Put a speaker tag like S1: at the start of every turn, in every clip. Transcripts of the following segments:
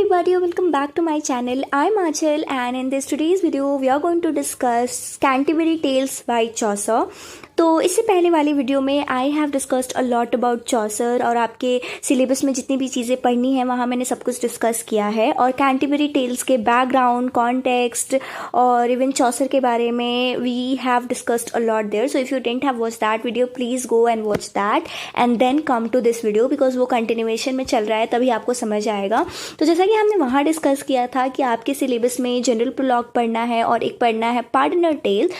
S1: everybody, welcome back to my channel. I'm Achal and in this today's video we are going to discuss Canterbury Tales by Chaucer. तो इससे पहले वाली video में I have discussed a lot about Chaucer और आपके syllabus में जितनी भी चीज़ें पढ़नी है वहाँ मैंने सब कुछ डिस्कस किया है और कैंटरबरी टेल्स के बैकग्राउंड कॉन्टेक्स्ट और इवन चॉसर के बारे में we have discussed a lot there. So if you didn't have watch that video please go and watch that and then come to this video because वो continuation में चल रहा है तभी आपको समझ आएगा. तो जैसा कि हमने वहाँ डिस्कस किया था कि आपके सिलेबस में जनरल प्रोलॉग पढ़ना है और एक पढ़ना है पार्टनर टेल.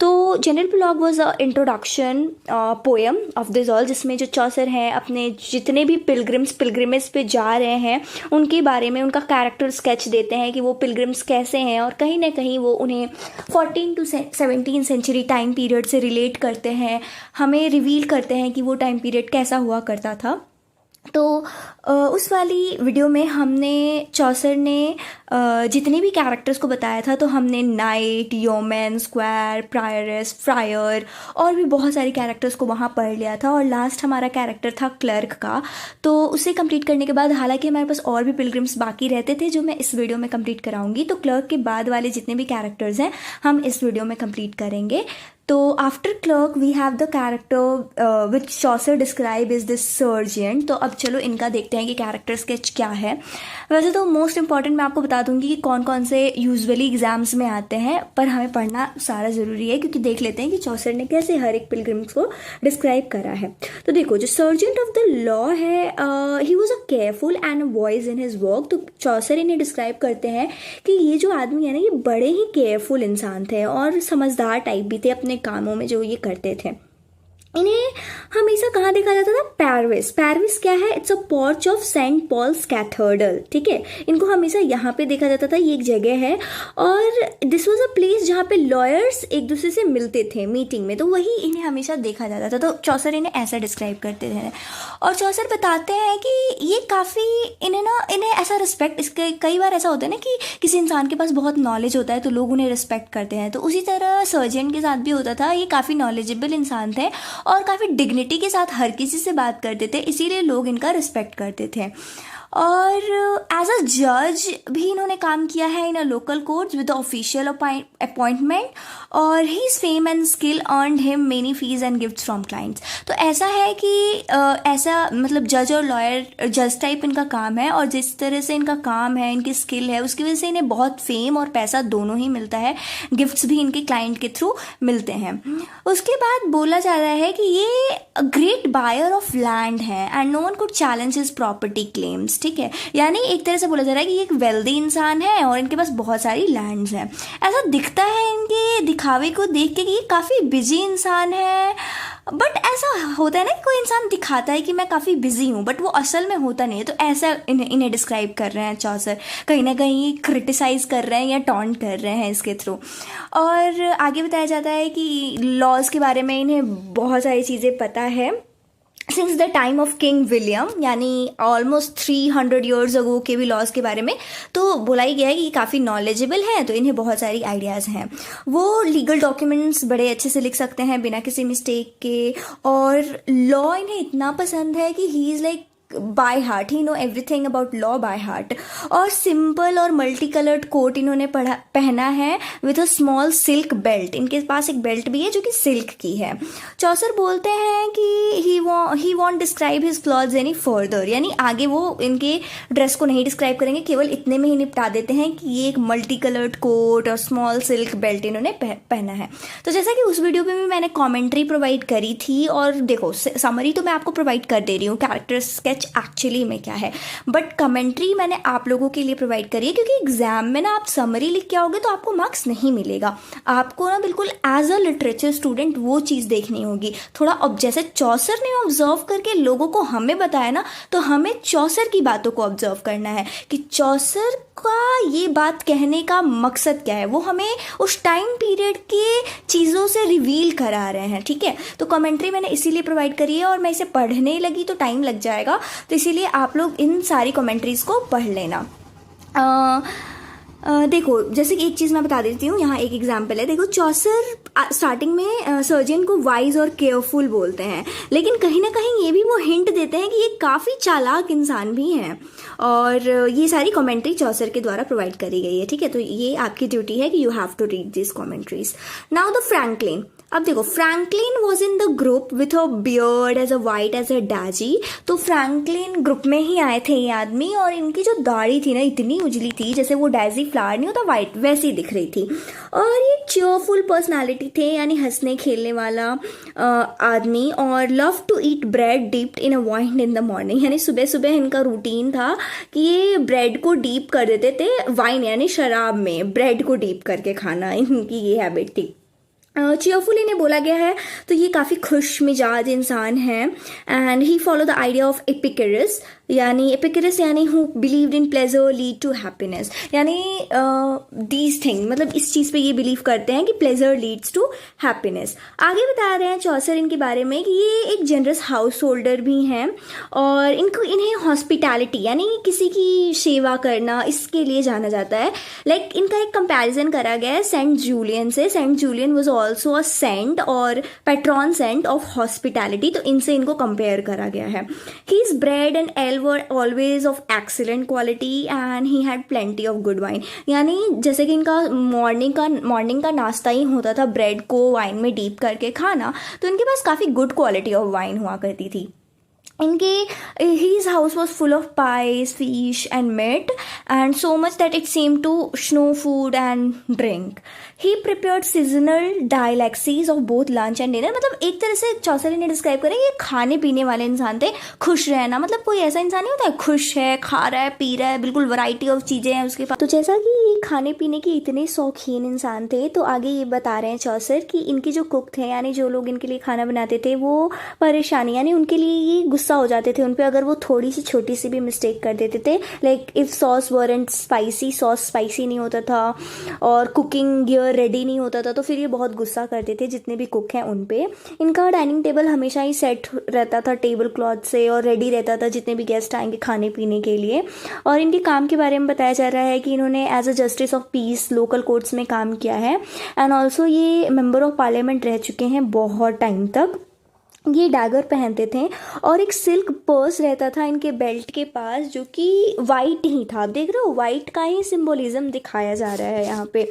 S1: तो general prologue was a introduction poem of this all जिसमें जो चॉसर हैं अपने जितने भी पिलग्रिमेज पे जा रहे हैं उनके बारे में उनका कैरेक्टर स्केच देते हैं कि वो पिलग्रिम्स कैसे हैं और कहीं ना कहीं वो उन्हें 14 to 17 सेंचुरी टाइम पीरियड से रिलेट करते हैं, हमें रिवील करते हैं कि वो टाइम पीरियड कैसा हुआ करता था. तो उस वाली वीडियो में हमने चॉसर ने जितने भी कैरेक्टर्स को बताया था तो हमने नाइट, योमैन, स्क्वायर, प्रायरेस, फ्रायर और भी बहुत सारे कैरेक्टर्स को वहाँ पढ़ लिया था और लास्ट हमारा कैरेक्टर था क्लर्क का. तो उसे कंप्लीट करने के बाद हालांकि हमारे पास और भी पिलग्रिम्स बाकी रहते थे जो मैं इस वीडियो में कंप्लीट कराऊंगी. तो क्लर्क के बाद वाले जितने भी कैरेक्टर्स हैं हम इस वीडियो में कंप्लीट करेंगे. तो after clerk we have the character which Chaucer describe is this sergeant. तो अब चलो इनका देखते हैं कि कैरेक्टर स्केच क्या है. वैसे तो मोस्ट इंपॉर्टेंट मैं आपको बता दूंगी कि कौन कौन से यूजुअली एग्जाम्स में आते हैं पर हमें पढ़ना सारा ज़रूरी है क्योंकि देख लेते हैं कि चॉसर ने कैसे हर एक पिलग्रिम्स को डिस्क्राइब करा है. तो देखो जो सर्जेंट ऑफ द लॉ है he was a careful and voice in his work. तो चॉसर इन्हें डिस्क्राइब करते हैं कि ये जो आदमी है ना ये बड़े ही केयरफुल इंसान थे और समझदार टाइप भी थे अपने कामों में जो ये करते थे. इन्हें हमेशा कहाँ देखा जाता था? पेरिस. पेरिस क्या है? It's a porch of Saint Paul's cathedral. ठीक है, इनको हमेशा यहाँ पे देखा जाता था. ये एक जगह है और दिस वाज अ प्लेस जहाँ पे लॉयर्स एक दूसरे से मिलते थे मीटिंग में. तो वही इन्हें हमेशा देखा जाता था. तो चॉसर इन्हें ऐसा डिस्क्राइब करते थे और चॉसर बताते हैं कि ये काफ़ी इन्हें ऐसा रिस्पेक्ट, इसके कई बार ऐसा होता है ना कि किसी इंसान के पास बहुत नॉलेज होता है तो लोग उन्हें रिस्पेक्ट करते हैं. तो उसी तरह सर्जेंट के साथ भी होता था. ये काफ़ी नॉलेजेबल इंसान थे और काफ़ी डिग्निटी के साथ हर किसी से बात करते थे, इसीलिए लोग इनका रिस्पेक्ट करते थे. और एज अ जज भी इन्होंने काम किया है in a local courts with official appointment और his fame and skill earned him many fees and gifts from clients. तो ऐसा है कि ऐसा मतलब जज और लॉयर जज टाइप इनका काम है और जिस तरह से इनका काम है, इनकी स्किल है, उसकी वजह से इन्हें बहुत फेम और पैसा दोनों ही मिलता है. गिफ्ट्स भी इनके क्लाइंट के थ्रू मिलते हैं. उसके बाद बोला जा रहा है कि ये ग्रेट बायर ऑफ लैंड है and no one could challenge his property claims. ठीक है, यानी एक तरह से बोला जा रहा है कि ये एक वेल्दी इंसान है और इनके पास बहुत सारी लैंड्स हैं. ऐसा दिखता है इनके दिखावे को देख के कि ये काफ़ी बिजी इंसान है. बट ऐसा होता है ना कि कोई इंसान दिखाता है कि मैं काफ़ी बिजी हूँ बट वो असल में होता नहीं है. तो ऐसा इन्हें डिस्क्राइब कर रहे हैं चॉसर, कहीं ना कहीं क्रिटिसाइज कर रहे हैं या टॉन्ट कर रहे हैं इसके थ्रू. और आगे बताया जाता है कि लॉज के बारे में इन्हें बहुत सारी चीज़ें पता है since the time of king William, यानी ऑलमोस्ट 300 ईयर्स अगो के भी लॉज के बारे में. तो बोला ही गया है कि ये काफ़ी नॉलेजेबल है तो इन्हें बहुत सारी आइडियाज़ हैं. वो लीगल डॉक्यूमेंट्स बड़े अच्छे से लिख सकते हैं बिना किसी मिस्टेक के और लॉ इन्हें इतना पसंद है कि he is like by heart, he know everything about law by heart. और सिंपल और मल्टी कलर्ड कोट इन्होंने पहना है with a small silk belt. इनके पास एक बेल्ट भी है जो कि सिल्क की है. चॉसर बोलते हैं कि he won't describe his clothes any further, यानी आगे वो इनके ड्रेस को नहीं डिस्क्राइब करेंगे, केवल इतने में ही निपटा देते हैं कि ये एक मल्टी कलर्ड कोट और स्मॉल सिल्क बेल्ट इन्होंने पहना है. तो जैसा कि उस वीडियो में भी मैंने कॉमेंट्री प्रोवाइड करी थी और देखो समरी तो मैं आपको प्रोवाइड कर दे रही हूँ कैरेक्टर स्केच एक्चुअली में क्या है, बट कमेंट्री मैंने आप लोगों के लिए प्रोवाइड करी है क्योंकि एग्जाम में ना आप समरी लिख के आओगे तो आपको मार्क्स नहीं मिलेगा. आपको ना बिल्कुल एज अ लिटरेचर स्टूडेंट वो चीज़ देखनी होगी थोड़ा. अब जैसे चॉसर ने ऑब्जर्व करके लोगों को हमें बताया ना तो हमें चॉसर की बातों को ऑब्जर्व करना है कि चॉसर का ये बात कहने का मकसद क्या है, वो हमें उस टाइम पीरियड के चीज़ों से रिवील करा रहे हैं. ठीक है, तो कमेंट्री मैंने इसीलिए प्रोवाइड करी है और मैं इसे पढ़ने लगी तो टाइम लग जाएगा तो इसीलिए आप लोग इन सारी कमेंट्रीज़ को पढ़ लेना. देखो, जैसे कि एक चीज़ मैं बता देती हूँ, यहाँ एक एग्जाम्पल है। देखो, चौसर स्टार्टिंग में सर्जन को वाइज और केयरफुल बोलते हैं, लेकिन कहीं ना कहीं ये भी वो हिंट देते हैं कि ये काफ़ी चालाक इंसान भी हैं, और ये सारी कमेंट्री चौसर के द्वारा प्रोवाइड करी गई है। ठीक है, तो ये आपकी ड्यूटी है कि you have to read this commentaries. Now the Franklin. अब देखो, Franklin was in the group with a beard as a white as a daisy. तो फ्रैंकलिन ग्रुप में ही आए थे ये आदमी, और इनकी जो दाढ़ी थी ना, इतनी उजली थी जैसे वो डैजी फ्लावर नहीं होता वाइट, वैसी दिख रही थी। और ये चेयरफुल पर्सनालिटी थे, यानी हंसने खेलने वाला आदमी, और love to eat bread dipped in a wine in the morning. यानी सुबह सुबह इनका रूटीन था कि ये ब्रेड को डीप कर देते थे वाइन यानी शराब में, ब्रेड को डीप करके खाना इनकी ये हैबिट थी। चेयरफुल इन्हें बोला गया है, तो ये काफ़ी खुश मिजाज इंसान है। And he follow the idea of Epicurus, यानी एपिक्यूरस यानी who believed in pleasure lead to happiness, यानी दीज थिंग, मतलब इस चीज़ पे ये बिलीव करते हैं कि प्लेजर लीड्स टू हैप्पीनेस। आगे बता रहे हैं चौसर इनके बारे में कि ये एक जनरस हाउस होल्डर भी हैं, और इन्हें हॉस्पिटैलिटी यानी किसी की सेवा करना, इसके लिए जाना जाता है। लाइक इनका एक कंपैरिजन करा गया है सेंट जूलियन से। Saint Julian was also a saint और पैट्रॉन सेंट ऑफ हॉस्पिटैलिटी, तो इनसे इनको कंपेयर करा गया है। He is bread and ale were always of excellent quality and he had plenty of good wine, यानी जैसे कि इनका मॉर्निंग का नाश्ता ही होता था ब्रेड को वाइन में डीप करके खाना, तो इनके पास काफ़ी गुड क्वालिटी ऑफ वाइन हुआ करती थी। His house was full of pies, fish and meat, and so much that it seemed to snow food and drink. He prepared seasonal delicacies of both lunch and dinner. मतलब एक तरह से चौसर ने describe करें ये खाने पीने वाले इंसान थे, खुश रहना, मतलब कोई ऐसा इंसान नहीं होता है खुश है, खा रहा है, पी रहा है, बिल्कुल वैरायटी ऑफ चीज़ें हैं उसके पास। तो जैसा कि ये खाने पीने के इतने शौकीन इंसान थे, तो आगे ये बता रहे हैं चौसर कि इनके जो कुक थे, यानी जो लोग इनके लिए खाना बनाते थे, वो परेशानी यानी उनके लिए ये गुस्सा हो जाते थे उन पे अगर वो थोड़ी सी छोटी सी भी मिस्टेक कर देते थे। Like if sauce weren't spicy, sauce spicy नहीं होता था और कुकिंग गियर रेडी नहीं होता था, तो फिर ये बहुत गुस्सा करते थे जितने भी कुक हैं उन पे। इनका डाइनिंग टेबल हमेशा ही सेट रहता था टेबल क्लॉथ से और रेडी रहता था जितने भी गेस्ट आएंगे खाने पीने के लिए। और इनके काम के बारे में बताया जा रहा है कि इन्होंने as a justice of peace local courts में काम किया है, एंड ऑल्सो ये मेंबर ऑफ पार्लियामेंट रह चुके हैं बहुत टाइम तक। ये डैगर पहनते थे और एक सिल्क पर्स रहता था इनके बेल्ट के पास जो कि वाइट ही था। आप देख रहे हो, वाइट का ही सिंबोलिज्म दिखाया जा रहा है यहाँ पे।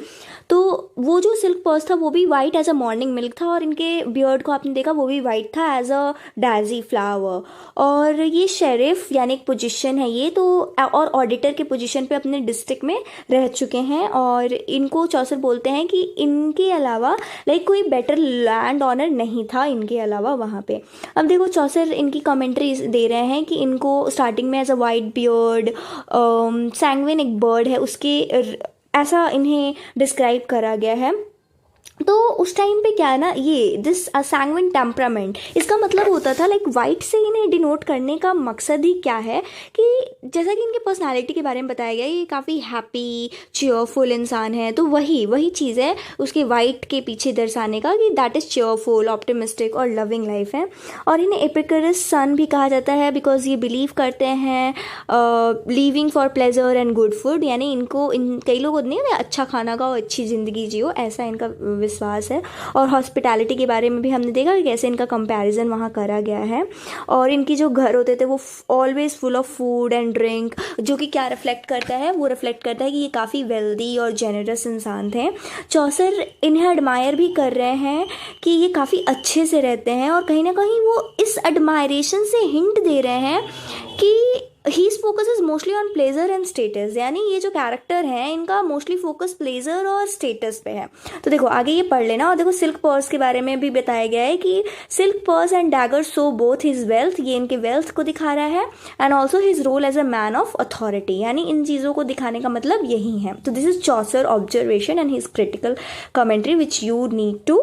S1: तो वो जो सिल्क पर्स था वो भी white as a morning milk था, और इनके बियर्ड को आपने देखा वो भी वाइट था एज अ डैजी फ्लावर। और ये शेरिफ यानी एक पोजीशन है ये, तो और ऑडिटर के पोजीशन पे अपने डिस्ट्रिक्ट में रह चुके हैं, और इनको चौसर बोलते हैं कि इनके अलावा लाइक कोई बेटर लैंड ऑनर नहीं था इनके अलावा वहाँ पे। अब देखो चौसर इनकी कमेंट्री दे रहे हैं कि इनको स्टार्टिंग में as a white beard sanguine एक बर्ड है उसके ऐसा इन्हें डिस्क्राइब करा गया है। तो उस टाइम पे क्या है ना, ये दिस सैंग्विन टेम्परामेंट, इसका मतलब होता था लाइक वाइट से इन्हें डिनोट करने का मकसद ही क्या है कि जैसा कि इनके पर्सनालिटी के बारे में बताया गया, ये काफ़ी हैप्पी चेयरफुल इंसान है, तो वही चीज़ है उसके वाइट के पीछे दर्शाने का कि दैट इज़ चेयरफुल, ऑप्टिमिस्टिक और लविंग लाइफ है। और इन्हें एपिक्यूरस सन भी कहा जाता है बिकॉज ये बिलीव करते हैं living for pleasure and good food, यानी इनको कई लोग नहीं होते अच्छा खाना खाओ अच्छी ज़िंदगी जियो, ऐसा इनका विश्वास है। और हॉस्पिटैलिटी के बारे में भी हमने देखा कि कैसे इनका कंपैरिजन वहाँ करा गया है। और इनकी जो घर होते थे वो always full of food and drink, जो कि क्या रिफ्लेक्ट करता है, वो रिफ्लेक्ट करता है कि ये काफ़ी वेल्दी और जेनरस इंसान थे। चौसर इन्हें एडमायर भी कर रहे हैं कि ये काफ़ी अच्छे से रहते हैं, और कहीं ना कहीं वो इस एडमायरेशन से हिंट दे रहे हैं कि his focus is mostly on pleasure and status, यानी ये जो कैरेक्टर है इनका मोस्टली फोकस प्लेजर और स्टेटस पे है। तो देखो आगे ये पढ़ लेना। और देखो सिल्क पर्स के बारे में भी बताया गया है कि silk purse and dagger so both his wealth, ये इनके वेल्थ को दिखा रहा है, and also his role as a man of authority, यानी इन चीज़ों को दिखाने का मतलब यही है। तो this is Chaucer observation and his critical commentary which you need to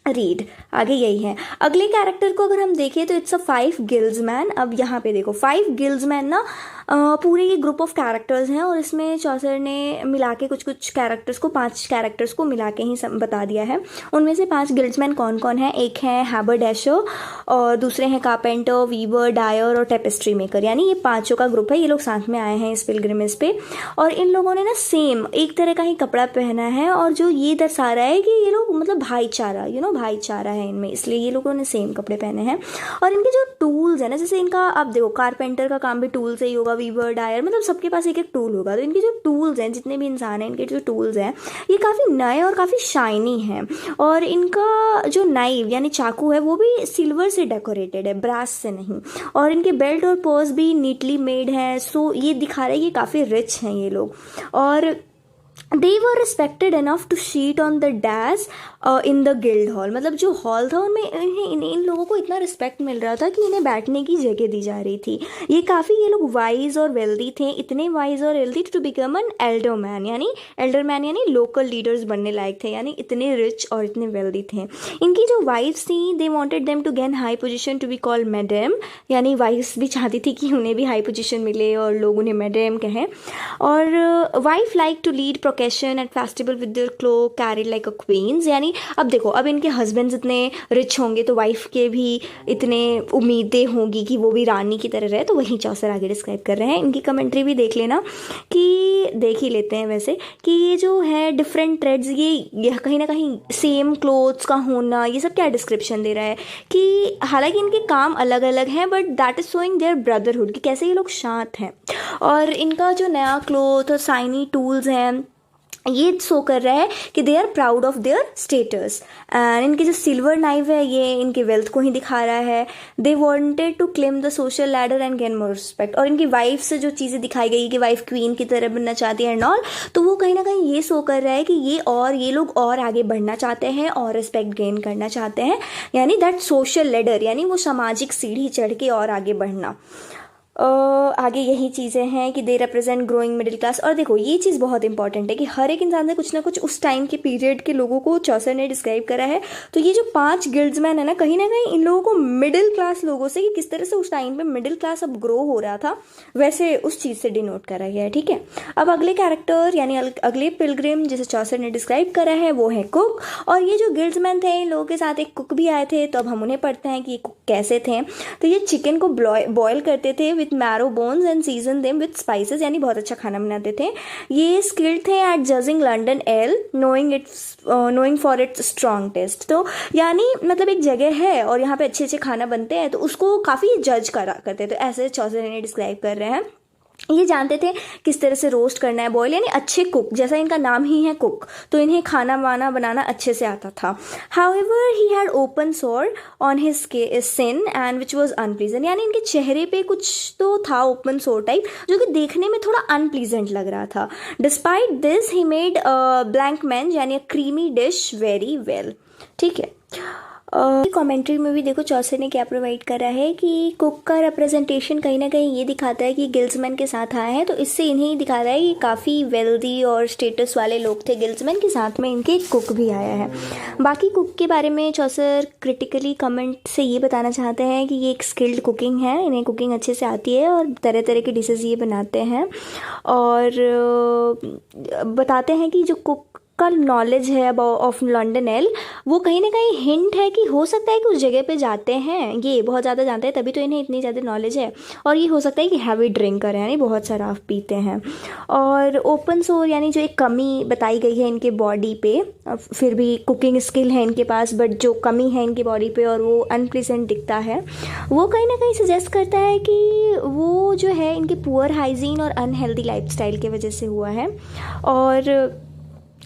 S1: read. आगे यही है। अगले कैरेक्टर को अगर हम देखें तो इट्स अ 5 गिल्ड्समैन। अब यहाँ पे देखो 5 गिल्ड्समैन ना पूरे ये ग्रुप ऑफ कैरेक्टर्स हैं और इसमें चौसर ने मिला के कुछ कुछ कैरेक्टर्स को 5 कैरेक्टर्स को मिला के ही बता दिया है। उनमें से 5 गिल्ड्समैन कौन कौन है? एक है हैबरडैशर और दूसरे हैं कारपेंटर, वीवर, डायर और टेपेस्ट्री मेकर। यानी ये पांचों का ग्रुप है। ये लोग साथ में आए हैं इस पिलग्रिमेज पे और इन लोगों ने ना सेम एक तरह का ही कपड़ा पहना है और जो ये दर्शा रहा है कि ये लोग मतलब भाईचारा भाईचारा है इनमें, इसलिए ये लोगों ने सेम कपड़े पहने हैं। और इनके जो टूल्स है ना, जैसे इनका आप देखो कारपेंटर का काम भी टूल से ही होगा, वीवर, डायर, मतलब सबके पास एक एक टूल होगा। तो इनके जो टूल्स हैं, जितने भी इंसान हैं, इनके जो टूल्स हैं ये काफ़ी नए और काफ़ी शाइनी हैं। और इनका जो नाइव यानी चाकू है वो भी सिल्वर से डेकोरेटेड है, ब्रास से नहीं। और इनके बेल्ट और पर्स भी नीटली मेड है। सो ये दिखा रहा है कि काफ़ी रिच हैं ये लोग। और they were respected enough to sheet on the dash in the guild hall। मतलब जो हॉल था उनमें इन लोगों को इतना रिस्पेक्ट मिल रहा था कि इन्हें बैठने की जगह दी जा रही थी। ये काफ़ी ये लोग वाइज और वेल्दी थे, इतने वाइज और wealthy to become an elder man यानी लोकल लीडर्स बनने लायक थे, यानी इतने रिच और इतने वेल्दी थे। इनकी जो वाइफ्स थी they wanted them to gain high position to be called madam, यानी वाइफ्स भी चाहती थी कि उन्हें भी हाई पोजिशन मिले और लोग उन्हें मैडम कहें। और wife like to lead procession at festival with their cloak carried like a queens. यानी अब देखो, अब इनके हस्बैंड्स इतने रिच होंगे तो वाइफ के भी इतने उम्मीदें होंगी कि वो भी रानी की तरह रहे। तो वही चौसर आगे डिस्क्राइब कर रहे हैं। इनकी कमेंट्री भी देख लेना कि देख ही लेते हैं वैसे कि ये जो है डिफरेंट थ्रेड्स, ये कहीं ना कहीं सेम क्लोथ्स का होना, ये सब क्या डिस्क्रिप्शन दे रहा है कि हालांकि इनके काम अलग अलग हैं but that is showing there brotherhood कि कैसे ये लोग साथ हैं। और इनका जो नया क्लोथ और साइनी टूल्स हैं ये शो कर रहा है कि they are proud of their status. And इनकी जो सिल्वर नाइफ है ये इनके वेल्थ को ही दिखा रहा है। They wanted to claim the social ladder and gain more respect. और इनकी वाइफ से जो चीज़ें दिखाई गई कि वाइफ क्वीन की तरह बनना चाहती है एंड ऑल, तो वो कहीं ना कहीं ये शो कर रहा है कि ये लोग और आगे बढ़ना चाहते हैं और रिस्पेक्ट गेन करना चाहते हैं, यानी दैट सोशल लैडर, यानी वो सामाजिक सीढ़ी चढ़ के और आगे बढ़ना। आगे यही चीज़ें हैं कि they represent growing middle class. और देखो ये चीज़ बहुत इंपॉर्टेंट है कि हर एक इंसान ने कुछ ना कुछ उस टाइम के पीरियड के लोगों को चौसर ने डिस्क्राइब करा है। तो ये जो 5 गिल्ड्समैन है ना कहीं इन लोगों को मिडिल क्लास लोगों से, कि किस तरह से उस टाइम पे मिडिल क्लास अब ग्रो हो रहा था, वैसे उस चीज़ से डिनोट करा गया है। ठीक है, अब अगले कैरेक्टर यानी अगले पिलग्रिम जिसे चौसर ने डिस्क्राइब करा है वो है कुक। और ये जो गिल्ड्समैन थे इन लोगों के साथ एक कुक भी आए थे। तो अब हम उन्हें पढ़ते हैं कि ये कुक कैसे थे। तो ये चिकन को बॉयल करते थे with marrow bones and season them with spices, यानी बहुत अच्छा खाना बनाते थे। ये स्किल्ड थे at judging London ale knowing for its strong taste. तो यानी मतलब एक जगह है और यहाँ पे अच्छे अच्छे खाना बनते हैं तो उसको काफ़ी जज करा करते थे। ऐसे चौसर ने डिस्क्राइब कर रहे हैं। ये जानते थे किस तरह से रोस्ट करना है, बॉयल, यानी अच्छे कुक, जैसा इनका नाम ही है कुक, तो इन्हें खाना वाना बनाना अच्छे से आता था। However he had open sore on his shin and which was unpleasant, यानी इनके चेहरे पे कुछ तो था ओपन सोर टाइप जो कि देखने में थोड़ा अनप्लीजेंट लग रहा था। Despite this he made blancmange यानी a creamy dish very well. ठीक है, कमेंट्री में भी देखो चौसर ने क्या प्रोवाइड करा है कि कुक का रिप्रेजेंटेशन कहीं ना कहीं ये दिखाता है कि गिल्ड्समैन के साथ आए हैं, तो इससे इन्हें दिखा रहा है कि काफ़ी वेल्दी और स्टेटस वाले लोग थे गिल्ड्समैन के साथ में इनके कुक भी आया है। बाकी कुक के बारे में चौसर क्रिटिकली कमेंट से ये बताना चाहते हैं कि ये एक स्किल्ड कुकिंग है, इन्हें कुकिंग अच्छे से आती है और तरह तरह की डिशेज़ ये बनाते हैं। और बताते हैं कि जो कुक का नॉलेज है ऑफ लंडन एल वो कहीं ना कहीं हिंट है कि हो सकता है कि उस जगह पे जाते हैं, ये बहुत ज़्यादा जानते हैं तभी तो इन्हें इतनी ज़्यादा नॉलेज है। और ये हो सकता है कि हैवी ड्रिंकर है, यानी बहुत शराब पीते हैं। और ओपन सोर यानी जो एक कमी बताई गई है इनके बॉडी पे, फिर भी कुकिंग स्किल है इनके पास बट जो कमी है इनकी बॉडी पे और वो अनप्लीजेंट दिखता है, वो कहीं ना कहीं सजेस्ट करता है कि वो जो है इनके पुअर हाइजीन और अनहेल्दी लाइफस्टाइल की वजह से हुआ है। और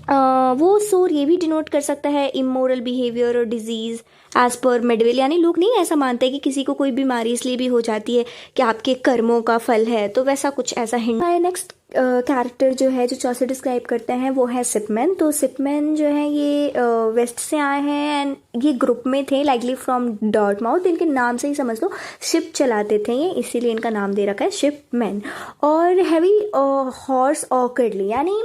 S1: वो सोर ये भी डिनोट कर सकता है इमोरल बिहेवियर और डिजीज़ एज पर मेडवेल, यानी लोग नहीं ऐसा मानते कि किसी को कोई बीमारी इसलिए भी हो जाती है कि आपके कर्मों का फल है, तो वैसा कुछ ऐसा हिंट है। नेक्स्ट कैरेक्टर जो है जो चौसर डिस्क्राइब करते हैं वो है सिपमैन। तो सिपमैन जो है ये वेस्ट से आए हैं एंड ये ग्रुप में थे, लाइकली फ्रॉम डॉर्टमाउथ। इनके नाम से ही समझ लो शिप चलाते थे ये, इसीलिए इनका नाम दे रखा है शिपमैन। और हैवी हॉर्स ऑकर्डली, यानी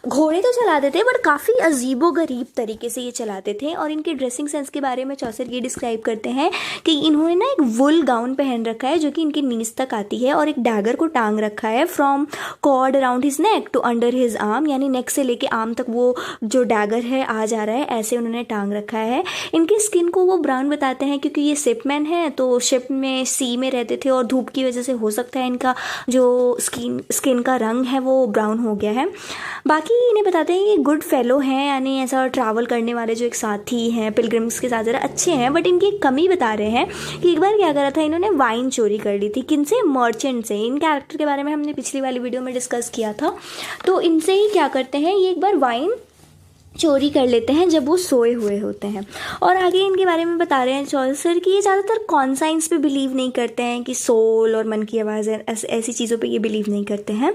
S1: घोड़े तो चलाते थे बट काफ़ी अजीबो गरीब तरीके से ये चलाते थे। और इनके ड्रेसिंग सेंस के बारे में चौसर ये डिस्क्राइब करते हैं कि इन्होंने ना एक वुल गाउन पहन रखा है जो कि इनकी नीज तक आती है, और एक डैगर को टांग रखा है from cord around his neck to under his arm, यानी नेक से लेके आर्म तक वो जो डैगर है आ जा रहा है, ऐसे उन्होंने टांग रखा है। इनकी स्किन को वो ब्राउन बताते हैं क्योंकि ये शिपमैन है, तो शिप में सी में रहते थे और धूप की वजह से हो सकता है इनका जो स्किन का रंग है वो ब्राउन हो गया है। बाकी इन्हें बताते हैं ये गुड फेलो हैं, यानी ऐसा ट्रैवल करने वाले जो एक साथी हैं पिलग्रिम्स के साथ ज़रा अच्छे हैं। बट इनकी एक कमी बता रहे हैं कि एक बार क्या करा था इन्होंने, वाइन चोरी कर ली थी। किनसे? मर्चेंट से। इन कैरेक्टर के बारे में हमने पिछली वाली वीडियो में डिस्कस किया था। तो इनसे ही क्या करते हैं, ये एक बार वाइन चोरी कर लेते हैं जब वो सोए हुए होते हैं। और आगे इनके बारे में बता रहे हैं चौसर कि ये ज़्यादातर कॉन्साइंस पे बिलीव नहीं करते हैं, कि सोल और मन की आवाज़ ऐसी चीज़ों पे ये बिलीव नहीं करते हैं।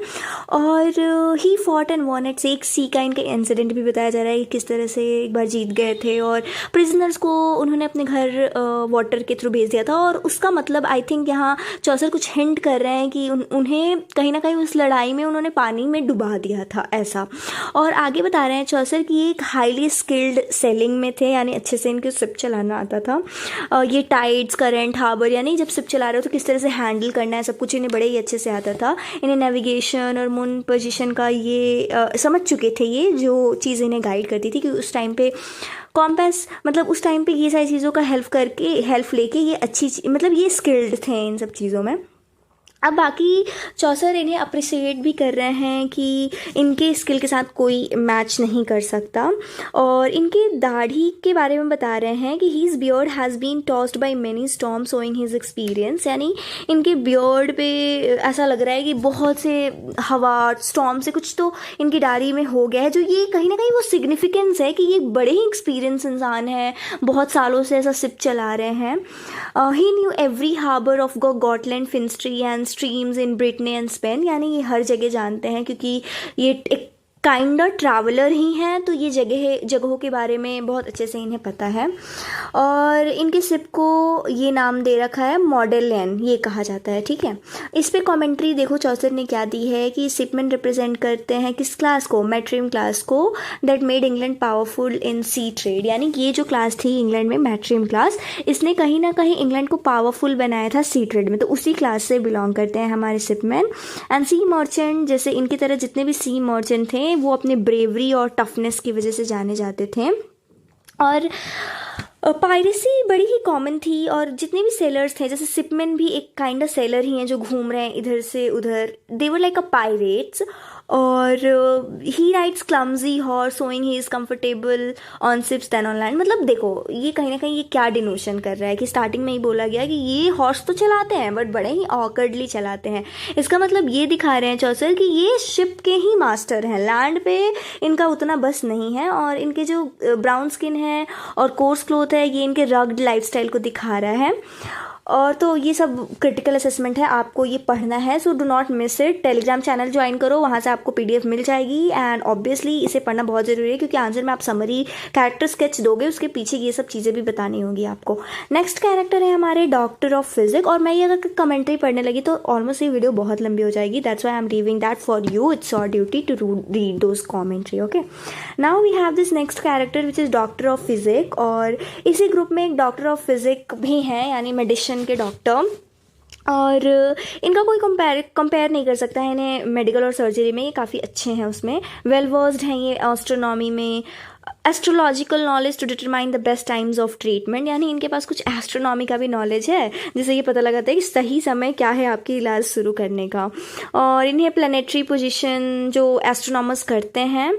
S1: और he fought and won at, एक सी का इनका इंसिडेंट भी बताया जा रहा है कि किस तरह से एक बार जीत गए थे और प्रिजनर्स को उन्होंने अपने घर वाटर के थ्रू भेज दिया था। और उसका मतलब आई थिंक यहाँ चौसर कुछ हिंट कर रहे हैं कि उन्हें कहीं ना कहीं उस लड़ाई में उन्होंने पानी में डुबा दिया था, ऐसा। और आगे बता रहे हैं चौसर कि एक हाईली स्किल्ड सेलिंग में थे, यानी अच्छे से इनको शिप चलाना आता था। ये टाइड्स, करंट, हार्बर, यानी जब शिप चला रहे हो तो किस तरह से हैंडल करना है सब कुछ इन्हें बड़े ही अच्छे से आता था। इन्हें नेविगेशन और मून पोजीशन का ये समझ चुके थे, ये जो चीज़ इन्हें गाइड करती थी कि उस टाइम पे कॉम्पास, मतलब उस टाइम पे ये सारी चीज़ों का हेल्प लेके ये अच्छी मतलब ये स्किल्ड थे इन सब चीज़ों में। अब बाकी चौसर इन्हें अप्रिशिएट भी कर रहे हैं कि इनके स्किल के साथ कोई मैच नहीं कर सकता। और इनके दाढ़ी के बारे में बता रहे हैं कि his beard has been tossed by many storm showing his experience, यानी इनके बियर्ड पे ऐसा लग रहा है कि बहुत से हवा स्टॉर्म से कुछ तो इनकी दाढ़ी में हो गया है, जो ये कहीं ना कहीं वो सिग्निफिकेंस है कि ये बड़े ही एक्सपीरियंस इंसान है, बहुत सालों से ऐसा शिप चला रहे हैं। He knew every harbour of Gotland, Finistere and streams in Brittany and Spain, यानी ये हर जगह जानते हैं क्योंकि ये एक काइंड ऑफ ट्रैवलर ही हैं, तो ये जगहों के बारे में बहुत अच्छे से इन्हें पता है। और इनके शिप को ये नाम दे रखा है मॉडेलियन, ये कहा जाता है, ठीक है। इस पे कमेंट्री देखो चौसर ने क्या दी है कि शिपमैन रिप्रेजेंट करते हैं किस क्लास को, मैट्रिम क्लास को, that made England powerful in sea trade, यानी ये जो क्लास थी इंग्लैंड में मैट्रिम क्लास, इसने कहीं ना कहीं इंग्लैंड को पावरफुल बनाया था सी ट्रेड में, तो उसी क्लास से बिलोंग करते हैं हमारे शिपमैन। एंड सी मर्चेंट, जैसे इनकी तरह जितने भी सी मर्चेंट थे वो अपने ब्रेवरी और टफनेस की वजह से जाने जाते थे। और पायरेसी बड़ी ही कॉमन थी, और जितने भी सेलर्स थे, जैसे शिपमैन भी एक काइंड ऑफ सेलर ही हैं जो घूम रहे हैं इधर से उधर, दे वर लाइक अ पायरेट्स। और he rides clumsy horse showing he is comfortable on ships than on land, मतलब देखो ये कहीं ना कहीं ये क्या डिनोशन कर रहा है कि स्टार्टिंग में ही बोला गया कि ये हॉर्स तो चलाते हैं बट बड़े ही ऑकर्डली चलाते हैं। इसका मतलब ये दिखा रहे हैं चौसर कि ये शिप के ही मास्टर हैं, लैंड पे इनका उतना बस नहीं है। और इनके जो ब्राउन स्किन है और कोर्स क्लोथ है, ये इनके रग्ड लाइफस्टाइल को दिखा रहा है। और तो ये सब क्रिटिकल असेसमेंट है, आपको ये पढ़ना है, so do not miss it. Telegram channel join करो, वहाँ से आपको PDF मिल जाएगी। एंड ऑब्वियसली इसे पढ़ना बहुत ज़रूरी है क्योंकि आंसर में आप समरी कैरेक्टर स्केच दोगे, उसके पीछे ये सब चीज़ें भी बतानी होगी आपको। नेक्स्ट कैरेक्टर है हमारे डॉक्टर ऑफ फिजिक्स, और मैं ये अगर कमेंट्री पढ़ने लगी तो ऑलमोस्ट ये वीडियो बहुत लंबी हो जाएगी, that's why I am leaving that for you, it's your duty to read those commentary, okay. Now we have this next character which is doctor of physics, और इसी ग्रुप में एक डॉक्टर ऑफ फिजिक्स भी हैं, यानी medicine के doctor. और इनका कोई कंपेयर नहीं कर सकता है इन्हें मेडिकल और सर्जरी में, ये काफ़ी अच्छे हैं उसमें, वेल वर्स्ड हैं ये एस्ट्रोनॉमी में, astrological knowledge to determine the best times of treatment, यानी इनके पास कुछ एस्ट्रोनॉमी का भी नॉलेज है जिससे ये पता लगाता है कि सही समय क्या है आपकी इलाज शुरू करने का। और इन्हें प्लानिटरी पोजीशन जो एस्ट्रोनॉमर्स करते हैं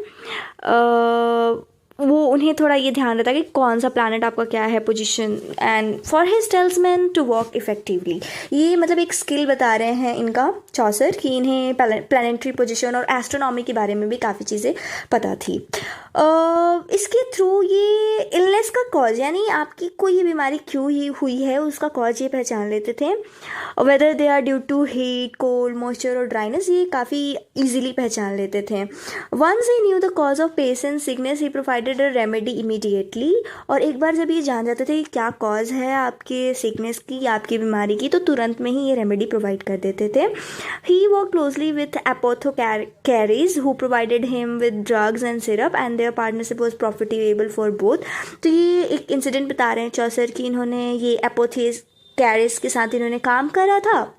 S1: वो उन्हें थोड़ा ये ध्यान रहता है कि कौन सा प्लैनेट आपका क्या है position, and for his talisman to work effectively. ये मतलब एक स्किल बता रहे हैं इनका चौसर कि इन्हें प्लैनेटरी पोजीशन और एस्ट्रोनॉमी के बारे में भी काफ़ी चीज़ें पता थी। इसके थ्रू ये इलनेस का कॉज, यानी आपकी कोई बीमारी क्यों ही हुई है उसका कॉज ये पहचान लेते थे। Whether they are due to heat, cold, moisture और ड्राइनेस, ये काफ़ी ईजिली पहचान लेते थे। Once he knew the cause of patient sickness he provided a remedy immediately. और एक बार जब ये जान जाते थे कि क्या कॉज है आपके सिकनेस की, आपकी बीमारी की, तो तुरंत में ही ये रेमेडी प्रोवाइड कर देते थे। He work closely with apothecaries who provided him with drugs and syrup and their partnership was profitable for both. तो ये एक इंसिडेंट बता रहे हैं चौसर कि इन्होंने ये एपोथोकैरीज के साथ इन्होंने काम करा था,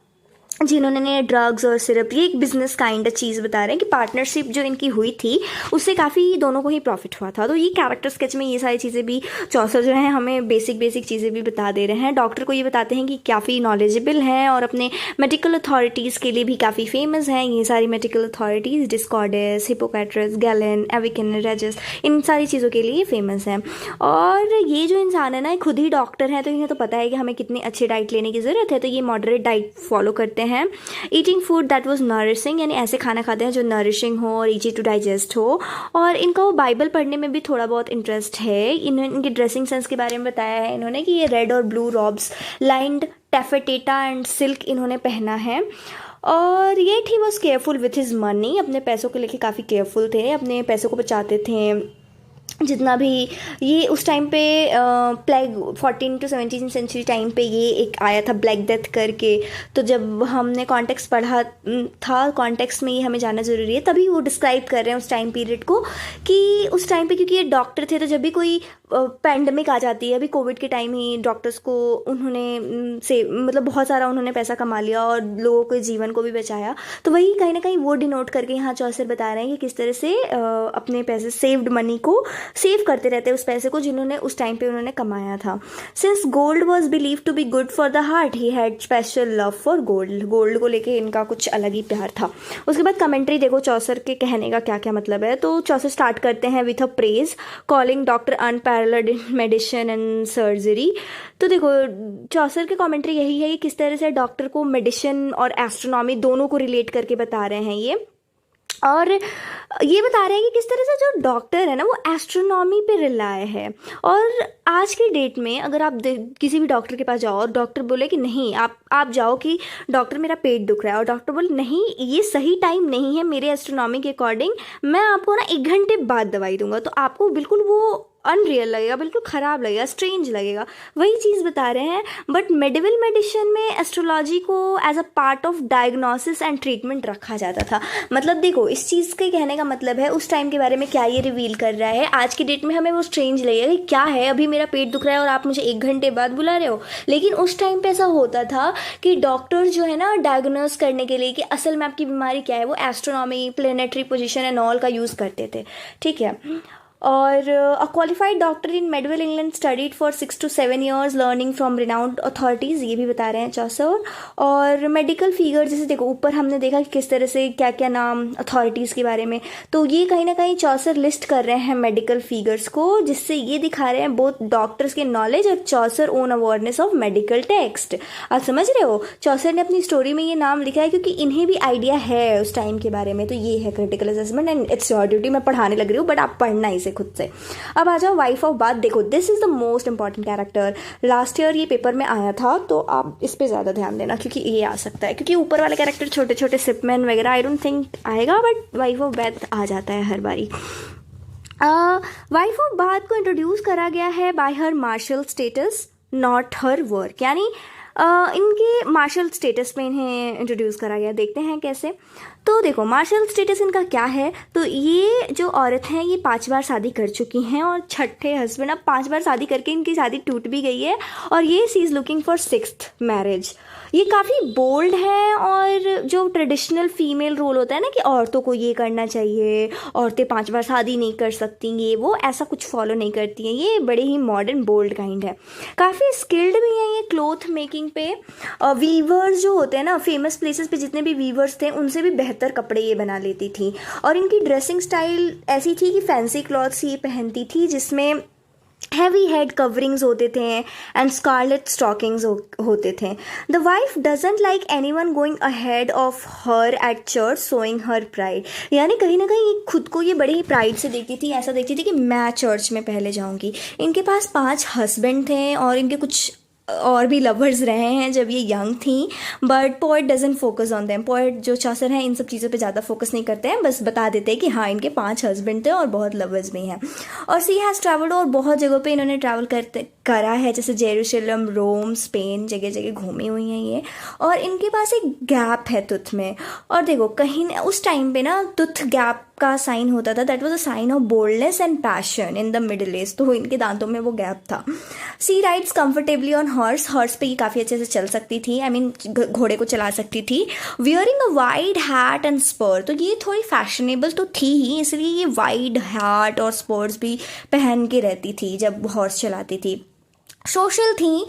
S1: जिन्होंने ड्रग्स और सिरप, ये एक बिजनेस काइंड चीज़ बता रहे हैं कि पार्टनरशिप जो इनकी हुई थी उससे काफ़ी दोनों को ही प्रॉफिट हुआ था। तो ये कैरेक्टर स्केच में ये सारी चीज़ें भी चौसर जो है हमें बेसिक चीज़ें भी बता दे रहे हैं। डॉक्टर को ये बताते हैं कि काफ़ी नॉलेजेबल हैं और अपने मेडिकल अथॉरिटीज़ के लिए भी काफ़ी फेमस हैं। ये सारी मेडिकल अथॉरिटीज़ डिस्कॉर्डेस, हिपोक्रेटिस, गैलन, एविकन, रेजिस, इन सारी चीज़ों के लिए फेमस हैं। और ये जो इंसान है ना, खुद ही डॉक्टर हैं, तो इन्हें तो पता है कि हमें कितनी अच्छी डाइट लेने की ज़रूरत है। तो ये मॉडरेट डाइट फॉलो करते हैं। Eating food that was nourishing, यानी ऐसे खाना खाते हैं जो नरिशिंग हो और इजी टू डाइजेस्ट हो। और इनका वो बाइबल पढ़ने में भी थोड़ा बहुत इंटरेस्ट है। इनकी ड्रेसिंग सेंस के बारे में बताया है इन्होंने कि ये रेड और blue robes, lined taffeta and silk इन्होंने पहना है। और ये he was careful with his money, अपने पैसों को लेके काफ़ी केयरफुल थे, अपने पैसों को बचाते थे जितना भी। ये उस टाइम पे प्लेग 14 to 17 सेंचुरी टाइम पे ये एक आया था ब्लैक डेथ करके। तो जब हमने कॉन्टेक्स्ट पढ़ा था, कॉन्टेक्स्ट में ये हमें जानना ज़रूरी है, तभी वो डिस्क्राइब कर रहे हैं उस टाइम पीरियड को कि उस टाइम पे क्योंकि ये डॉक्टर थे, तो जब भी कोई पैंडमिक आ जाती है, अभी कोविड के टाइम ही डॉक्टर्स को उन्होंने से मतलब बहुत सारा उन्होंने पैसा कमा लिया और लोगों के जीवन को भी बचाया। तो वही कहीं ना कहीं वो डिनोट करके यहाँ चौसर बता रहे हैं कि किस तरह से अपने पैसे, सेव्ड मनी को सेव करते रहते हैं, उस पैसे को जिन्होंने उस टाइम पे उन्होंने कमाया था। Since gold was believe to be good for the heart, he had special love for gold. Gold को लेके इनका कुछ अलग ही प्यार था। उसके बाद कमेंट्री देखो चौसर के कहने का क्या क्या मतलब है। तो चौसर स्टार्ट करते हैं with a praise, calling doctor unparalleled in medicine and surgery. तो देखो चौसर की कमेंट्री यही है कि किस तरह से डॉक्टर को मेडिसिन और एस्ट्रोनॉमी दोनों को रिलेट करके बता रहे हैं ये। और ये बता रहे हैं कि किस तरह से जो डॉक्टर है ना वो एस्ट्रोनॉमी पे रिलाय है। और आज के डेट में अगर आप किसी भी डॉक्टर के पास जाओ और डॉक्टर बोले कि नहीं, आप जाओ कि डॉक्टर मेरा पेट दुख रहा है, और डॉक्टर बोले नहीं ये सही टाइम नहीं है मेरे एस्ट्रोनॉमी के अकॉर्डिंग, मैं आपको ना 1 घंटे बाद दवाई दूंगा, तो आपको बिल्कुल वो अनरियल लगेगा, बिल्कुल ख़राब लगेगा, स्ट्रेंज लगेगा। वही चीज़ बता रहे हैं। बट मेडिवल मेडिसिन में एस्ट्रोलॉजी को as a part of diagnosis and treatment रखा जाता था। मतलब देखो इस चीज़ के कहने का मतलब है उस टाइम के बारे में क्या ये रिवील कर रहा है। आज की डेट में हमें वो स्ट्रेंज लगेगा कि क्या है, अभी मेरा पेट दुख रहा है और आप मुझे 1 घंटे बाद बुला रहे हो। लेकिन उस टाइम पे ऐसा होता था कि डॉक्टर जो है ना डायग्नोस करने के लिए कि असल में आपकी बीमारी क्या है, वो astronomy, planetary position and all का यूज़ करते थे। ठीक है। और a qualified doctor in medieval England studied for 6 to 7 years learning from renowned authorities, ये भी बता रहे हैं चौसर। और मेडिकल फिगर जैसे देखो ऊपर हमने देखा कि किस तरह से क्या क्या नाम अथॉरिटीज़ के बारे में, तो ये कहीं ना कहीं चौसर लिस्ट कर रहे हैं मेडिकल फिगर्स को, जिससे ये दिखा रहे हैं बोथ डॉक्टर्स के नॉलेज और Chaucer own awareness of medical text. आप समझ रहे हो, चौसर ने अपनी स्टोरी में ये नाम लिखा है क्योंकि इन्हें भी आइडिया है उस टाइम के बारे में। तो ये है critical assessment and it's your duty. मैं पढ़ाने लग रही हूँ बट आप पढ़ना इसे खुद से। अब आ जाओ वाइफ ऑफ बाथ। देखो this is the most important character, last year ये पेपर में आया था, तो आप इस पे ज़्यादा ध्यान देना क्योंकि ये आ सकता है, क्योंकि ऊपर वाले कैरेक्टर छोटे छोटे सिपमैन वगैरह आई डोंट थिंक आएगा, बट वाइफ ऑफ बाथ आ जाता है हर बारी। वाइफ ऑफ बाथ को इंट्रोड्यूस करा गया है by her marital status not her work, यानी इनके मार्शल स्टेटस में इन्हें इंट्रोड्यूस करा गया। देखते हैं कैसे। तो देखो मार्शल स्टेटस इनका क्या है। तो ये जो औरत हैं ये 5 बार शादी कर चुकी हैं और छठे हस्बैंड, अब 5 बार शादी करके इनकी शादी टूट भी गई है और ये she is looking for 6th marriage. ये काफ़ी बोल्ड है और जो ट्रेडिशनल फीमेल रोल होता है ना कि औरतों को ये करना चाहिए, औरतें 5 बार शादी नहीं कर सकती, ये वो ऐसा कुछ फॉलो नहीं करती हैं। ये बड़े ही मॉडर्न बोल्ड काइंड है। काफ़ी स्किल्ड भी हैं ये क्लोथ मेकिंग पे। वीवर्स जो होते हैं ना, फेमस प्लेसेस पे जितने भी वीवर्स थे उनसे भी बेहतर बेहतर कपड़े ये बना लेती थी। और इनकी ड्रेसिंग स्टाइल ऐसी थी कि फैंसी क्लॉथ्स ये पहनती थी जिसमें हैवी हेड कवरिंग्स होते थे एंड स्कारलेट स्टॉकिंग्स होते थे। The wife doesn't like any one going ahead of her at church showing her pride, यानी कहीं ना कहीं खुद को ये बड़े ही प्राइड से देखती थी, ऐसा देखती थी कि मैं चर्च में पहले जाऊंगी। इनके पास 5 हस्बैंड थे और इनके कुछ और भी लवर्स रहे हैं जब ये यंग थी, but poet doesn't focus on them. Poet जो चॉसर हैं इन सब चीज़ों पे ज़्यादा फोकस नहीं करते हैं, बस बता देते हैं कि हाँ इनके 5 हस्बैंड थे और बहुत लवर्स भी हैं। और सी हैज़ ट्रैवल्ड, और बहुत जगहों पे इन्होंने ट्रैवल करा है, जैसे जेरूशलम, रोम, स्पेन, जगह जगह घूमी हुई हैं ये। और इनके पास एक गैप है तुथ में, और देखो कहीं उस टाइम पे ना तुथ गैप का साइन होता था, that was a sign of boldness and passion in the middle age, तो इनके दांतों में वो गैप था। She rides comfortably on horse पे ये काफ़ी अच्छे से चल सकती थी, आई मीन घोड़े को चला सकती थी। Wearing a wide hat and spur, तो ये थोड़ी फैशनेबल तो थी ही, इसलिए ये वाइड हैट और स्पर्स भी पहन के रहती थी जब हॉर्स चलाती थी। सोशल थी,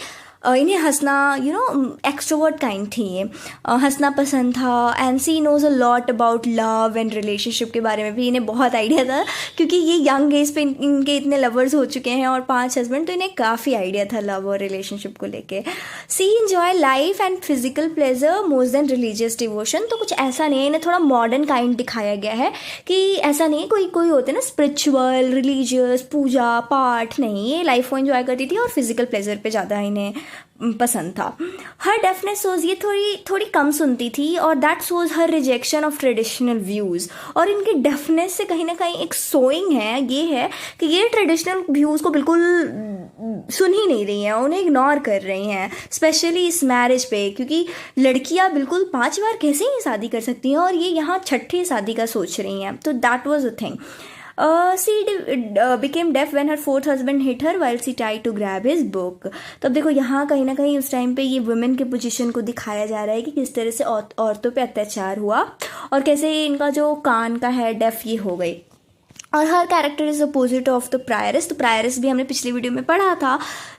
S1: इन्हें हंसना एक्सट्रोवर्ट काइंड थी ये, हंसना पसंद था। And she knows a lot about love and relationship के बारे में भी इन्हें बहुत आइडिया था, क्योंकि ये यंग एज पे इनके इतने लवर्स हो चुके हैं और 5 हस्बैंड, तो इन्हें काफ़ी आइडिया था लव और रिलेशनशिप को लेके। She enjoy life and physical pleasure more than religious devotion, तो कुछ ऐसा नहीं है, इन्हें थोड़ा मॉडर्न काइंड दिखाया गया है कि ऐसा नहीं, कोई होते ना स्पिरिचुअल रिलीजियस पूजा पाठ, नहीं, ये लाइफ को एंजॉय करती थी और फिजिकल प्लेजर पे ज़्यादा इन्हें पसंद था। हर डेफनेस सोज, ये थोड़ी कम सुनती थी, और that shows her rejection of traditional views. और इनकी डेफनेस से कहीं ना कहीं एक सोइंग है, ये है कि ये ट्रेडिशनल व्यूज़ को बिल्कुल सुन ही नहीं रही हैं, उन्हें इग्नोर कर रही हैं, स्पेशली इस मैरिज पे, क्योंकि लड़कियां बिल्कुल 5 बार कैसे ही शादी कर सकती हैं, और ये यहाँ 6ठी शादी का सोच रही हैं। तो that was a thing. She became deaf when her 4th husband hit her while she tried to grab his book. तब देखो यहाँ कहीं ना कहीं उस टाइम पे ये वुमेन के पोजीशन को दिखाया जा रहा है कि किस तरह से औरतों पे अत्याचार हुआ और कैसे इनका जो कान का है डेफ ये हो गई। और हर character is opposite of the Prioress, तो प्रायरस भी हमने पिछली वीडियो में पढ़ा था,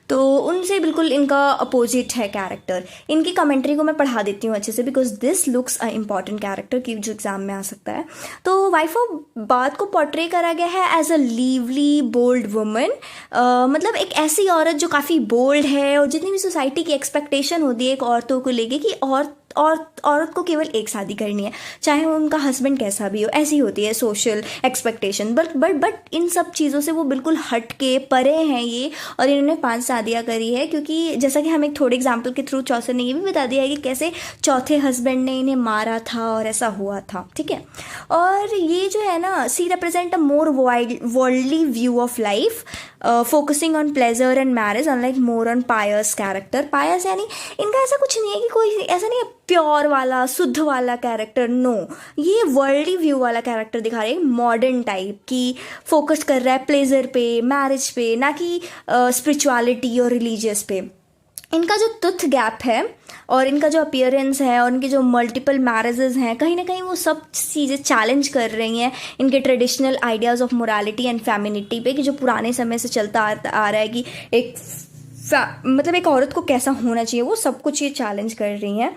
S1: तो उनसे बिल्कुल इनका अपोजिट है कैरेक्टर। इनकी कमेंट्री को मैं पढ़ा देती हूँ अच्छे से, because this looks a important character की जो एग्जाम में आ सकता है। तो वाइफ ऑफ बाथ को पोर्ट्रे करा गया है एज अ लीवली बोल्ड वुमन, मतलब एक ऐसी औरत जो काफ़ी बोल्ड है, और जितनी भी सोसाइटी की एक्सपेक्टेशन होती है एक औरतों को लेके कि औरत को केवल एक शादी करनी है, चाहे उनका हस्बैंड कैसा भी हो, ऐसी होती है सोशल एक्सपेक्टेशन। बट इन सब चीज़ों से वो बिल्कुल हट के परे हैं ये, और इन्होंने 5 शादियाँ करी है, क्योंकि जैसा कि हम एक थोड़े एग्जाम्पल के थ्रू चौसर ने ये भी बता दिया है कि कैसे चौथे हस्बैंड ने इन्हें मारा था और ऐसा हुआ था, ठीक है। और ये जो है ना, she represent a more worldly view of life, focusing on pleasure and marriage unlike more on pious character. Pious यानी इनका ऐसा कुछ नहीं है कि कोई ऐसा नहीं है प्योर वाला शुद्ध वाला कैरेक्टर, नो, ये वर्ल्डली व्यू वाला कैरेक्टर दिखा रहे हैं, मॉडर्न टाइप की, फोकस कर रहा है प्लेजर पे, मैरिज पे, ना कि स्पिरिचुअलिटी और रिलीजियस पे। इनका जो टूथ गैप है और इनका जो अपीयरेंस है और इनके जो मल्टीपल मैरिजेस हैं, कहीं ना कहीं वो सब चीज़ें चैलेंज कर रही हैं इनके traditional ideas of morality and femininity पे, कि जो पुराने समय से चलता आ रहा है कि मतलब एक औरत को कैसा होना चाहिए, वो सब कुछ ये चैलेंज कर रही हैं।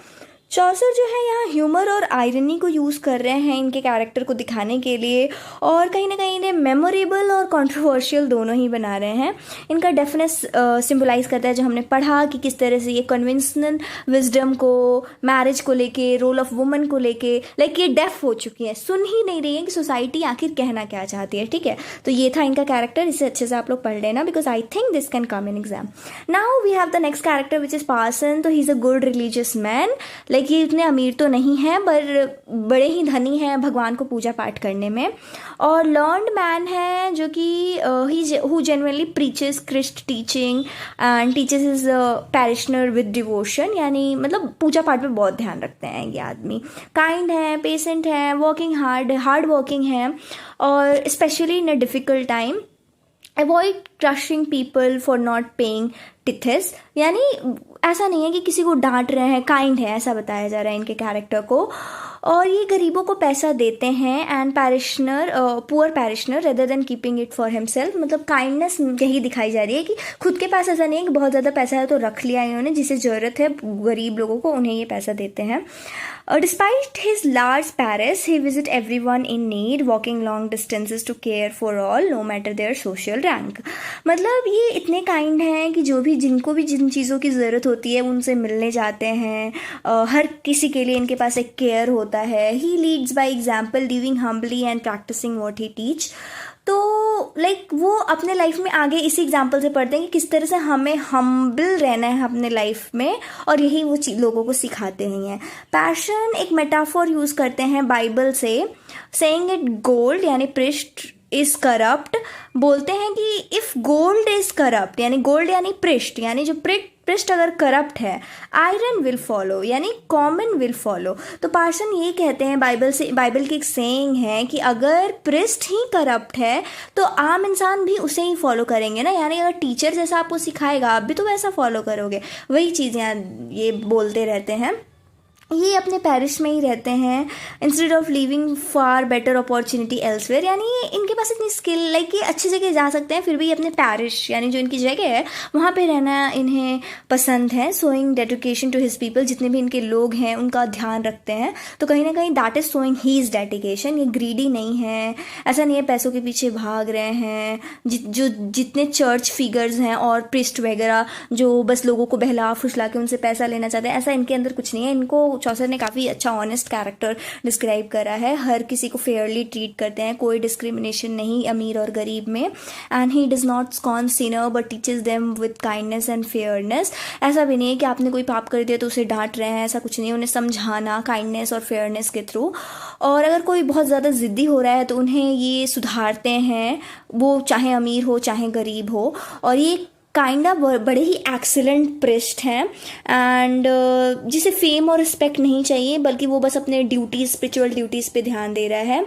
S1: चौसर जो है यहाँ ह्यूमर और आयरनी को यूज़ कर रहे हैं इनके कैरेक्टर को दिखाने के लिए, और कहीं ना कहीं इन्हें मेमोरेबल और कंट्रोवर्शियल दोनों ही बना रहे हैं। इनका डेफनेस सिंबलाइज करता है जो हमने पढ़ा कि किस तरह से ये कन्वेंशनल विजडम को, मैरिज को लेके, रोल ऑफ वुमन को लेके, लाइक ये डेफ हो चुकी है, सुन ही नहीं रही है कि सोसाइटी आखिर कहना क्या चाहती है, ठीक है। तो ये था इनका कैरेक्टर, इसे अच्छे से आप लोग पढ़ लेना, because I think this can come in exam. Now we have the next character which is Parson. तो he is a good religious man, like ये इतने अमीर तो नहीं हैं पर बड़े ही धनी हैं भगवान को पूजा पाठ करने में, और लर्नड मैन है जो कि who genuinely preaches Christ teaching and teaches his parishioner with devotion, यानी मतलब पूजा पाठ पे बहुत ध्यान रखते हैं ये आदमी। काइंड है, पेशेंट है, वर्किंग हार्ड वर्किंग है, और specially in a difficult time avoid crushing people for not paying tithes, यानी ऐसा नहीं है कि किसी को डांट रहे हैं, काइंड है ऐसा बताया जा रहा है इनके कैरेक्टर को। और ये गरीबों को पैसा देते हैं and parishioner poor parishioner rather than keeping it for himself, मतलब काइंडनेस यही दिखाई जा रही है कि खुद के पास ऐसा नहीं है कि बहुत ज़्यादा पैसा है तो रख लिया इन्होंने, जिसे ज़रूरत है गरीब लोगों को उन्हें ये पैसा देते हैं। Despite his large Paris, he visit everyone in need, walking long distances to care for all, no matter their social rank. मतलब ये इतने काइंड हैं कि जो भी जिनको भी जिन चीज़ों की ज़रूरत होती है उनसे मिलने जाते हैं, हर किसी के लिए इनके पास एक केयर होता है। He leads by example, living humbly and practicing what he teach. तो वो अपने लाइफ में आगे इसी एग्जाम्पल से पढ़ते हैं कि किस तरह से हमें हम्बल रहना है अपने लाइफ में, और यही वो लोगों को सिखाते हैं। पैशन एक मेटाफोर यूज़ करते हैं बाइबल से, सेइंग इट गोल्ड यानी पृष्ठ इज़ करप्ट, बोलते हैं कि इफ़ गोल्ड इज़ करप्ट, यानी गोल्ड यानी पृष्ठ, यानी जो पृष्ठ अगर करप्ट है, आयरन विल फॉलो यानी कॉमन विल फॉलो। तो पार्सन ये कहते हैं बाइबल की एक सेइंग है कि अगर पृष्ठ ही करप्ट है तो आम इंसान भी उसे ही फॉलो करेंगे ना, यानी अगर टीचर जैसा आपको सिखाएगा आप भी तो वैसा फॉलो करोगे। वही चीज़ यहाँ ये बोलते रहते हैं। ये अपने पेरिस में ही रहते हैं, instead of living far better opportunity elsewhere, यानी इनके पास इतनी स्किल कि अच्छी जगह जा सकते हैं, फिर भी अपने पेरिस यानी जो इनकी जगह है वहाँ पे रहना इन्हें पसंद है। Showing dedication to his people, जितने भी इनके लोग हैं उनका ध्यान रखते हैं। तो कहीं ना कहीं that is showing his dedication. ये ग्रीडी नहीं है, ऐसा नहीं है पैसों के पीछे भाग रहे हैं। जो जितने चर्च फिगर्स हैं और प्रिस्ट वगैरह जो बस लोगों को बहला फुसला के उनसे पैसा लेना चाहते हैं, ऐसा इनके अंदर कुछ नहीं है। इनको चौसर ने काफ़ी अच्छा ऑनेस्ट कैरेक्टर डिस्क्राइब करा है। हर किसी को फेयरली ट्रीट करते हैं, कोई डिस्क्रिमिनेशन नहीं अमीर और गरीब में। And he does not scorn sinner but teaches them with kindness and fairness. ऐसा भी नहीं है कि आपने कोई पाप कर दिया तो उसे डांट रहे हैं, ऐसा कुछ नहीं। उन्हें समझाना काइंडनेस और फेयरनेस के थ्रू। और अगर कोई बहुत ज़्यादा ज़िद्दी हो रहा है तो उन्हें ये सुधारते हैं, वो चाहे अमीर हो चाहे गरीब हो। और ये काइंडा बड़े ही एक्सीलेंट प्रिस्ट हैं एंड जिसे फेम और रिस्पेक्ट नहीं चाहिए, बल्कि वो बस अपने ड्यूटीज़ स्पिरिचुअल ड्यूटीज़ पे ध्यान दे रहा है।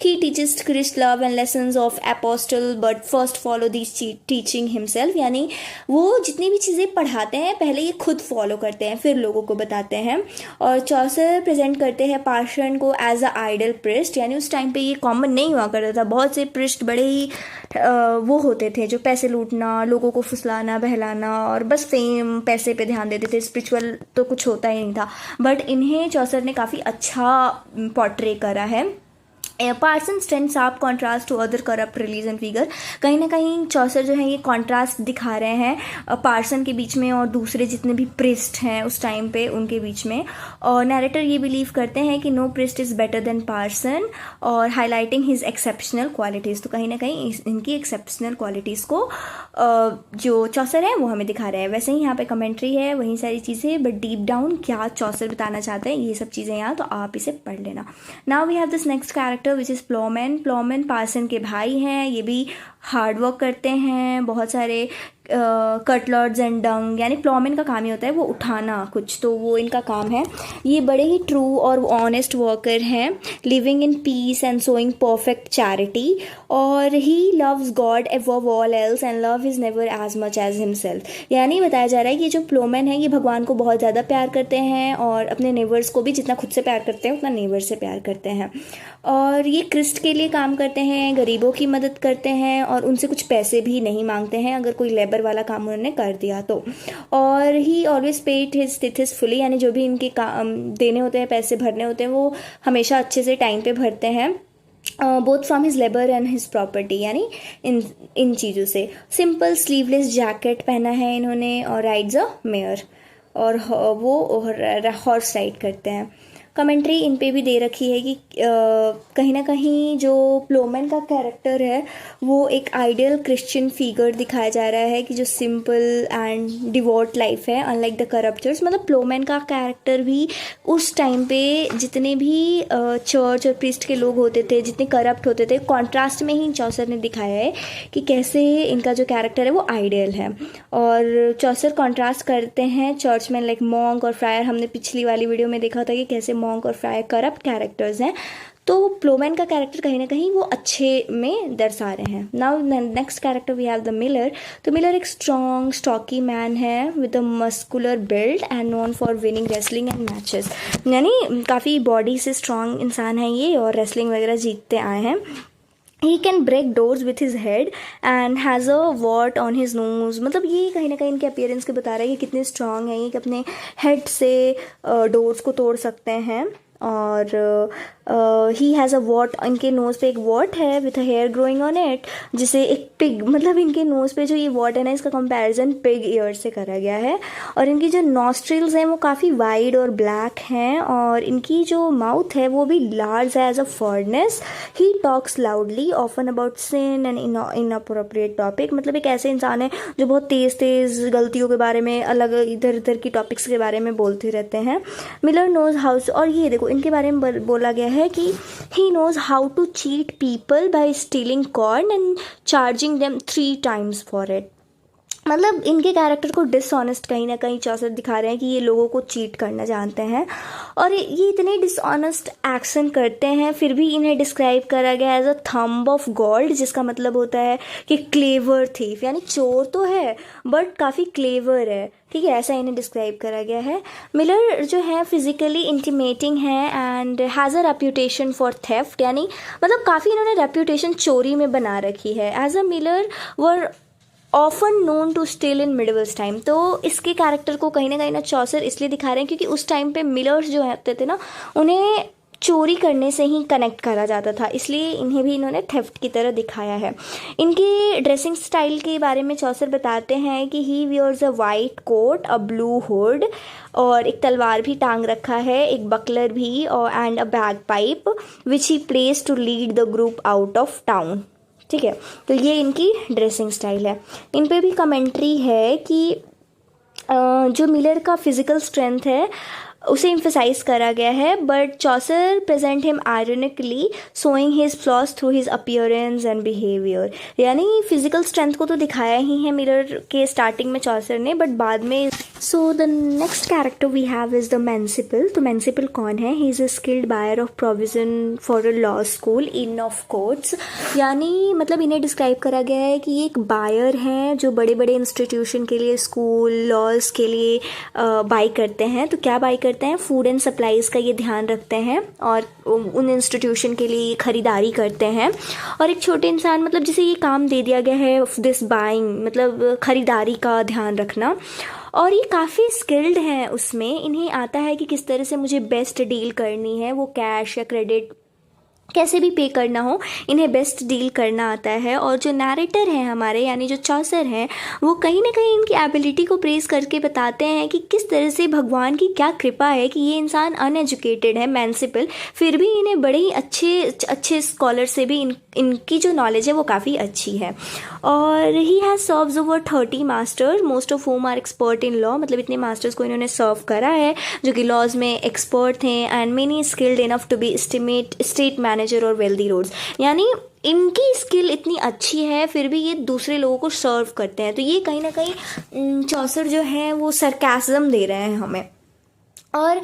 S1: He teaches Christ love and lessons of apostle but first follow this teaching himself, यानी वो जितनी भी चीज़ें पढ़ाते हैं पहले ये खुद फॉलो करते हैं फिर लोगों को बताते हैं। और चौसर प्रेजेंट करते हैं पार्शन को एज अ आइडल प्रिस्ट, यानी उस टाइम पे ये कॉमन नहीं हुआ करता था। बहुत से प्रिस्ट बड़े ही वो होते थे जो पैसे लूटना, लोगों को फुसलाना बहलाना और बस फेम पैसे पे ध्यान देते थे, स्पिरिचुअल तो कुछ होता ही नहीं था। बट इन्हें चौसर ने काफ़ी अच्छा पोर्ट्रे करा है। Parson stand sharp contrast to other corrupt religion figure. कहीं ना कहीं चौसर जो है ये कॉन्ट्रास्ट दिखा रहे हैं पार्सन के बीच में और दूसरे जितने भी प्रिस्ट हैं उस टाइम पे उनके बीच में। और नैरेटर ये बिलीव करते हैं कि no priest is better than parson, और हाईलाइटिंग हिज एक्सेप्शनल क्वालिटीज़। तो कहीं ना कहीं इनकी एक्सेप्शनल क्वालिटीज़ को जो चौसर है वो हमें दिखा रहे हैं। वैसे ही यहाँ पे कमेंट्री है वही सारी चीज़ें, बट डीप डाउन क्या चौसर बताना चाहते हैं ये सब चीज़ें यहाँ तो आप इसे पढ़ लेना। Now we have this next character which is ploughman. Ploughman parson के भाई हैं, ये भी हार्ड वर्क करते हैं। बहुत सारे कटलर्ड्स एंड डंग, यानी प्लॉमैन का काम ही होता है वो उठाना कुछ, तो वो इनका काम है। ये बड़े ही ट्रू और ऑनेस्ट वर्कर हैं, living in peace and showing perfect charity. और he loves God above all else and love is never as much as himself, यानी बताया जा रहा है कि जो प्लॉमैन है ये भगवान को बहुत ज़्यादा प्यार करते हैं और अपने नेबर्स को भी जितना खुद से प्यार करते हैं उतना नेबर से प्यार करते हैं। और ये क्रिस्ट के लिए काम करते हैं, गरीबों की मदद करते हैं और उनसे कुछ पैसे भी नहीं मांगते हैं अगर कोई लेबर वाला काम उन्होंने कर दिया तो। और he always paid his tithes fully, यानी जो भी इनके काम देने होते हैं पैसे भरने होते हैं वो हमेशा अच्छे से टाइम पे भरते हैं, both from his labour and his property, यानी इन चीज़ों से। सिंपल स्लीवलेस जैकेट पहना है इन्होंने और राइड्स अ मेयर, और वो हॉर्स राइड करते हैं। कमेंट्री इन पे भी दे रखी है कि कहीं ना कहीं जो प्लोमैन का कैरेक्टर है वो एक आइडियल क्रिश्चियन फिगर दिखाया जा रहा है कि जो सिंपल एंड डिवोट लाइफ है अनलाइक द करप्टर्स। मतलब प्लोमैन का कैरेक्टर भी उस टाइम पे जितने भी चर्च और प्रीस्ट के लोग होते थे, जितने करप्ट होते थे, कॉन्ट्रास्ट में ही चौसर ने दिखाया है कि कैसे इनका जो कैरेक्टर है वो आइडियल है। और चौसर कॉन्ट्रास्ट करते हैं चर्चमैन लाइक मॉन्क और फ्रायर। हमने पिछली वाली वीडियो में देखा था कि कैसे मॉन्क और फ्रायर करप्ट कैरेक्टर्स हैं, तो प्लोमैन का कैरेक्टर कहीं ना कहीं वो अच्छे में दर्शा रहे हैं. Now next character we have the miller. तो मिलर एक स्ट्रॉन्ग स्टॉकी मैन है with a muscular build and known for winning wrestling and matches. यानी काफ़ी बॉडी से स्ट्रॉन्ग इंसान है ये और रेसलिंग वगैरह जीतते आए हैं. He can break doors with his head and has a wart on his nose. मतलब ये कहीं ना कहीं इनके अपीयरेंस के बता रहा है कि कितने स्ट्रॉन्ग हैं ये, कि अपने हेड से डोर्स को तोड़ सकते हैं. और ही हैज़ अ वॉट, इनके नोज़ पे एक वॉट है with a hair growing on it, जिसे एक पिग, मतलब इनके नोज़ पे जो ये वॉट है ना, इसका कंपैरिजन पिग ईयर से करा गया है. और इनकी जो नॉस्ट्रिल्स हैं वो काफ़ी वाइड और ब्लैक हैं, और इनकी जो माउथ है वो भी लार्ज है as a furnace. He talks loudly often about sin and inappropriate topic. मतलब एक ऐसे इंसान है जो बहुत तेज़ तेज़ गलतियों के बारे में, अलग इधर उधर की टॉपिक्स के बारे में बोलते रहते हैं. मिलर नोज हाउस, और ये देखो इनके बारे में बोला गया है कि he knows how to cheat people by stealing corn and charging them 3 times for it. मतलब इनके कैरेक्टर को डिसऑनेस्ट कहीं ना कहीं चौसर दिखा रहे हैं कि ये लोगों को चीट करना जानते हैं, और ये इतने डिसऑनेस्ट एक्शन करते हैं, फिर भी इन्हें डिस्क्राइब करा गया as a thumb of gold, जिसका मतलब होता है कि क्लेवर थीफ, यानी चोर तो है बट काफ़ी क्लेवर है. ठीक है, ऐसा इन्हें डिस्क्राइब करा गया है. मिलर जो है फिजिकली इंटीमेटिंग है and has a reputation for theft. यानी मतलब काफ़ी इन्होंने रेप्यूटेशन चोरी में बना रखी है. As a miller were often known to steal in medievals time. तो इसके कैरेक्टर को कहीं ना चौसर इसलिए दिखा रहे हैं क्योंकि उस टाइम पे मिलर्स जो होते थे ना, उन्हें चोरी करने से ही कनेक्ट करा जाता था, इसलिए इन्हें भी इन्होंने थेफ्ट की तरह दिखाया है. इनके ड्रेसिंग स्टाइल के बारे में चौसर बताते हैं कि he wears a white coat, a blue hood, और एक तलवार भी टांग रखा है, एक बकलर भी, और and a bagpipe which he plays to lead the group out of town. ठीक है, तो ये इनकी ड्रेसिंग स्टाइल है. इन पे भी कमेंट्री है कि जो मिलर का फिजिकल स्ट्रेंथ है उसे एम्फेसाइज करा गया है, but Chaucer present him ironically showing his flaws through his appearance and behaviour. यानी फिजिकल स्ट्रेंथ को तो दिखाया ही है मिलर के स्टार्टिंग में चौसर ने, बट बाद में. So the next character we have is the Manciple. तो मेंसिपल कौन है? He is a skilled buyer of provision for a law school inn of courts. यानी मतलब इन्हें डिस्क्राइब करा गया है कि ये एक बायर हैं जो बड़े बड़े इंस्टीट्यूशन के लिए, स्कूल लॉज के लिए बाई करते हैं. तो क्या बाई करते हैं? फूड एंड सप्लाईज़ का ये ध्यान रखते हैं और उन इंस्टीट्यूशन के लिए ख़रीदारी करते हैं. और एक छोटे इंसान, मतलब जिसे ये काम दे दिया गया है दिस बाइंग, मतलब ख़रीदारी का ध्यान रखना, और ये काफ़ी स्किल्ड हैं उसमें. इन्हें आता है कि किस तरह से मुझे बेस्ट डील करनी है, वो कैश या क्रेडिट कैसे भी पे करना हो, इन्हें बेस्ट डील करना आता है. और जो नैरेटर हैं हमारे, यानी जो चौसर हैं, वो कहीं ना कहीं इनकी एबिलिटी को प्रेज करके बताते हैं कि किस तरह से भगवान की क्या कृपा है कि ये इंसान अनएजुकेटेड है, मेंसिपल, फिर भी इन्हें बड़े ही अच्छे स्कॉलर से भी इनकी जो नॉलेज है वो काफ़ी अच्छी है. और he has serves over 30 masters, most of whom are expert in law. मतलब इतने मास्टर्स को इन्होंने सर्व करा है जो कि लॉज में एक्सपर्ट थे, and many skilled enough to be state manager और वेल्दी रोड्स. यानी इनकी स्किल इतनी अच्छी है फिर भी ये दूसरे लोगों को सर्व करते हैं. तो ये कहीं ना कहीं चौसर जो है वो सरकाज़म दे रहे हैं हमें. और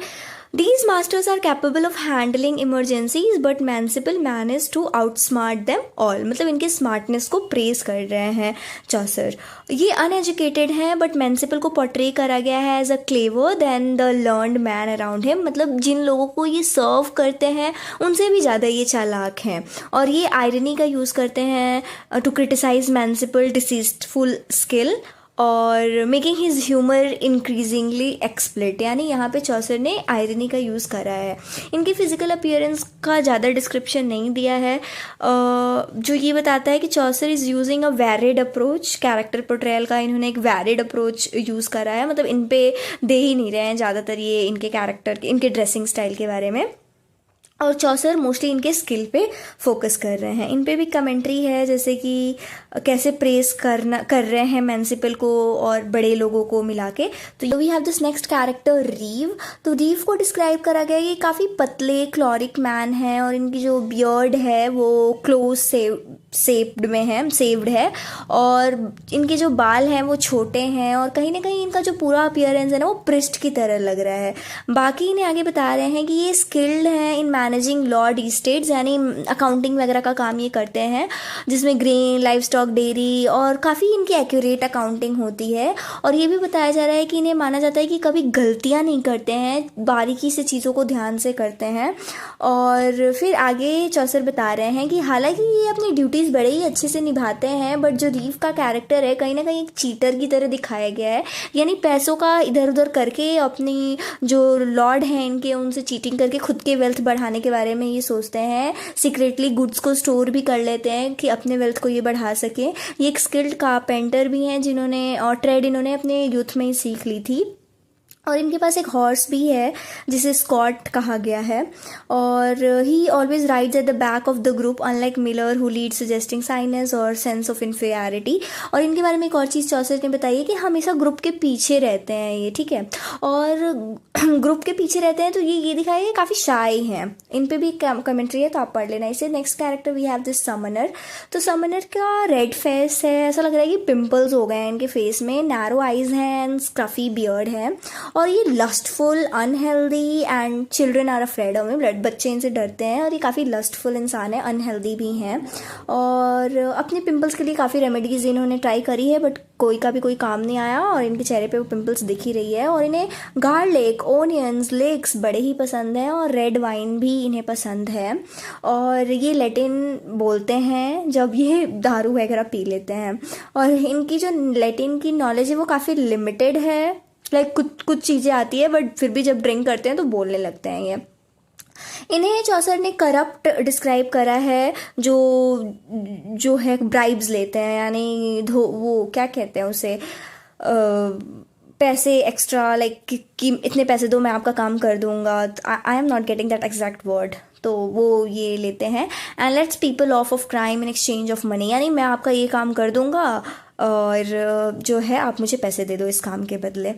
S1: these masters are capable of handling emergencies but Mansipal managed to outsmart them all. मतलब इनके स्मार्टनेस को प्रेज कर रहे हैं चौसर. ये अनएजुकेटेड हैं बट Mansipal को पोर्ट्रे करा गया है as a clever than the learned man around him. मतलब जिन लोगों को ये सर्व करते हैं उनसे भी ज़्यादा ये चालाक हैं, और ये आयरनी का यूज़ करते हैं टू क्रिटिसाइज Mansipal डिसीजफुल स्किल और मेकिंग हिज ह्यूमर इंक्रीजिंगली एक्सप्लिट. यानी यहाँ पे चौसर ने आयरनी का यूज़ करा है. इनकी फ़िज़िकल अपीयरेंस का ज़्यादा डिस्क्रिप्शन नहीं दिया है, जो ये बताता है कि Chaucer is using a varied approach. Character portrayal का इन्होंने एक वैरिड अप्रोच यूज़ करा है. मतलब इन पे दे ही नहीं रहे हैं ज़्यादातर ये इनके कैरेक्टर, इनके ड्रेसिंग स्टाइल के बारे में, और चौसर मोस्टली इनके स्किल पे फोकस कर रहे हैं. इन पे भी कमेंट्री है जैसे कि कैसे प्रेस कर रहे हैं मेंसिपल को और बड़े लोगों को मिला के. तो we have this next character Reeve. तो रीव को डिस्क्राइब करा गया ये काफ़ी पतले क्लॉरिक मैन है, और इनकी जो बियर्ड है वो क्लोज सेव्ड है, और इनके जो बाल हैं वो छोटे हैं, और कहीं ना कहीं इनका जो पूरा अपीयरेंस है ना वो प्रिस्ट की तरह लग रहा है. बाकी इन्हें आगे बता रहे हैं कि ये स्किल्ड हैं इन मैनेजिंग लॉर्ड इस्टेट्स, यानी अकाउंटिंग वगैरह का काम ये करते हैं, जिसमें ग्रेन, लाइव स्टॉक, डेयरी, और काफ़ी इनकी एक्यूरेट अकाउंटिंग होती है। और ये भी बताया जा रहा है कि इन्हें माना जाता है कि कभी गलतियाँ नहीं करते हैं, बारीकी से चीज़ों को ध्यान से करते हैं। और फिर आगे चौसर बता रहे हैं कि हालांकि ये अपनी ड्यूटीज़ बड़े ही अच्छे से निभाते हैं, बट जो रीव का कैरेक्टर है कहीं ना कहीं एक चीटर की तरह दिखाया गया है, यानी पैसों का इधर उधर करके अपनी जो लॉर्ड हैं इनके, उनसे चीटिंग करके खुद के वेल्थ बढ़ाने के बारे में ये सोचते हैं। सीक्रेटली गुड्स को स्टोर भी कर लेते हैं कि अपने वेल्थ को ये बढ़ा सके। ये एक स्किल्ड कारपेंटर भी हैं जिन्होंने, और ट्रेड इन्होंने अपने यूथ में ही सीख ली थी। और इनके पास एक हॉर्स भी है जिसे स्कॉट कहा गया है। और he always rides at the back of the group, unlike miller who lead suggesting shyness और सेंस ऑफ इन्फीरियरिटी। और इनके बारे में एक और चीज़ चौसर ने बताई है कि हमेशा ग्रुप के पीछे रहते हैं ये, ठीक है। और ग्रुप के पीछे रहते हैं तो ये दिखाया है काफ़ी शाई हैं। इन पे भी कमेंट्री है तो आप पढ़ लेना इसे। Next character we have this summoner. तो समनर का रेड फेस है, ऐसा लग रहा है कि पिंपल्स हो गए हैं इनके फेस में, नैरो आइज हैं एंड स्क्रफी बियर्ड है। और ये lustful, unhealthy and children are afraid of him, बच्चे इनसे डरते हैं। और ये काफ़ी लस्टफुल इंसान है, अनहेल्दी भी हैं। और अपने पिंपल्स के लिए काफ़ी रेमेडीज़ इन्होंने ट्राई करी है, बट कोई का भी कोई काम नहीं आया और इनके चेहरे पे वो पिंपल्स दिख ही रही है। और इन्हें गार्लिक, ओनियंस, लेक्स बड़े ही पसंद हैं, और रेड वाइन भी इन्हें पसंद है। और ये लैटिन बोलते हैं जब ये दारू वगैरह पी लेते हैं। और इनकी जो लैटिन की नॉलेज है वो काफ़ी लिमिटेड है, लाइक कुछ चीज़ें आती है बट फिर भी जब ड्रिंक करते हैं तो बोलने लगते हैं ये। इन्हें चौसर ने करप्ट डिस्क्राइब करा है, जो है ब्राइब्स लेते हैं, यानी वो क्या कहते हैं उसे, पैसे एक्स्ट्रा, लाइक कि इतने पैसे दो मैं आपका काम कर दूंगा। I am not getting that exact word, तो वो ये लेते हैं। And let's people of crime in exchange of money, यानी मैं आपका ये काम कर दूंगा और जो है आप मुझे पैसे दे दो इस काम के बदले।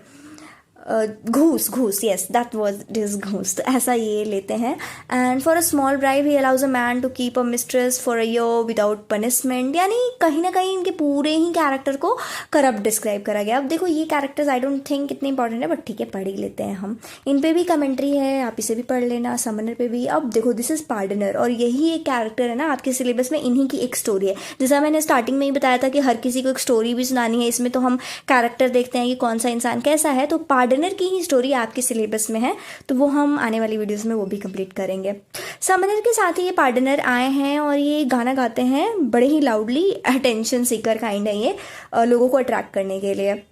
S1: घूस, यस दैट वाज दिस घूस, तो ऐसा ये लेते हैं। And for a small bribe he allows a man to keep a mistress for a year without punishment, यानी कहीं ना कहीं इनके पूरे ही कैरेक्टर को करप्ट डिस्क्राइब करा गया। अब देखो ये कैरेक्टर्स आई डोंट थिंक इतने इंपॉर्टेंट है, बट ठीक है पढ़ ही लेते हैं हम। इन पे भी कमेंट्री है, आप इसे भी पढ़ लेना, समनर पे भी। अब देखो दिस इज पार्डनर, और यही एक कैरेक्टर है ना आपके सिलेबस में, इन्हीं की एक स्टोरी है। जैसा मैंने स्टार्टिंग में ही बताया था कि हर किसी को एक स्टोरी भी सुनानी है, इसमें तो हम कैरेक्टर देखते हैं कि कौन सा इंसान कैसा है, तो पार्डनर की ही स्टोरी आपके सिलेबस में है, तो वो हम आने वाली वीडियोस में वो भी कंप्लीट करेंगे। समनर के साथ ही ये पार्टनर आए हैं और ये गाना गाते हैं बड़े ही लाउडली, अटेंशन सीकर काइंड है ये, लोगों को अट्रैक्ट करने के लिए।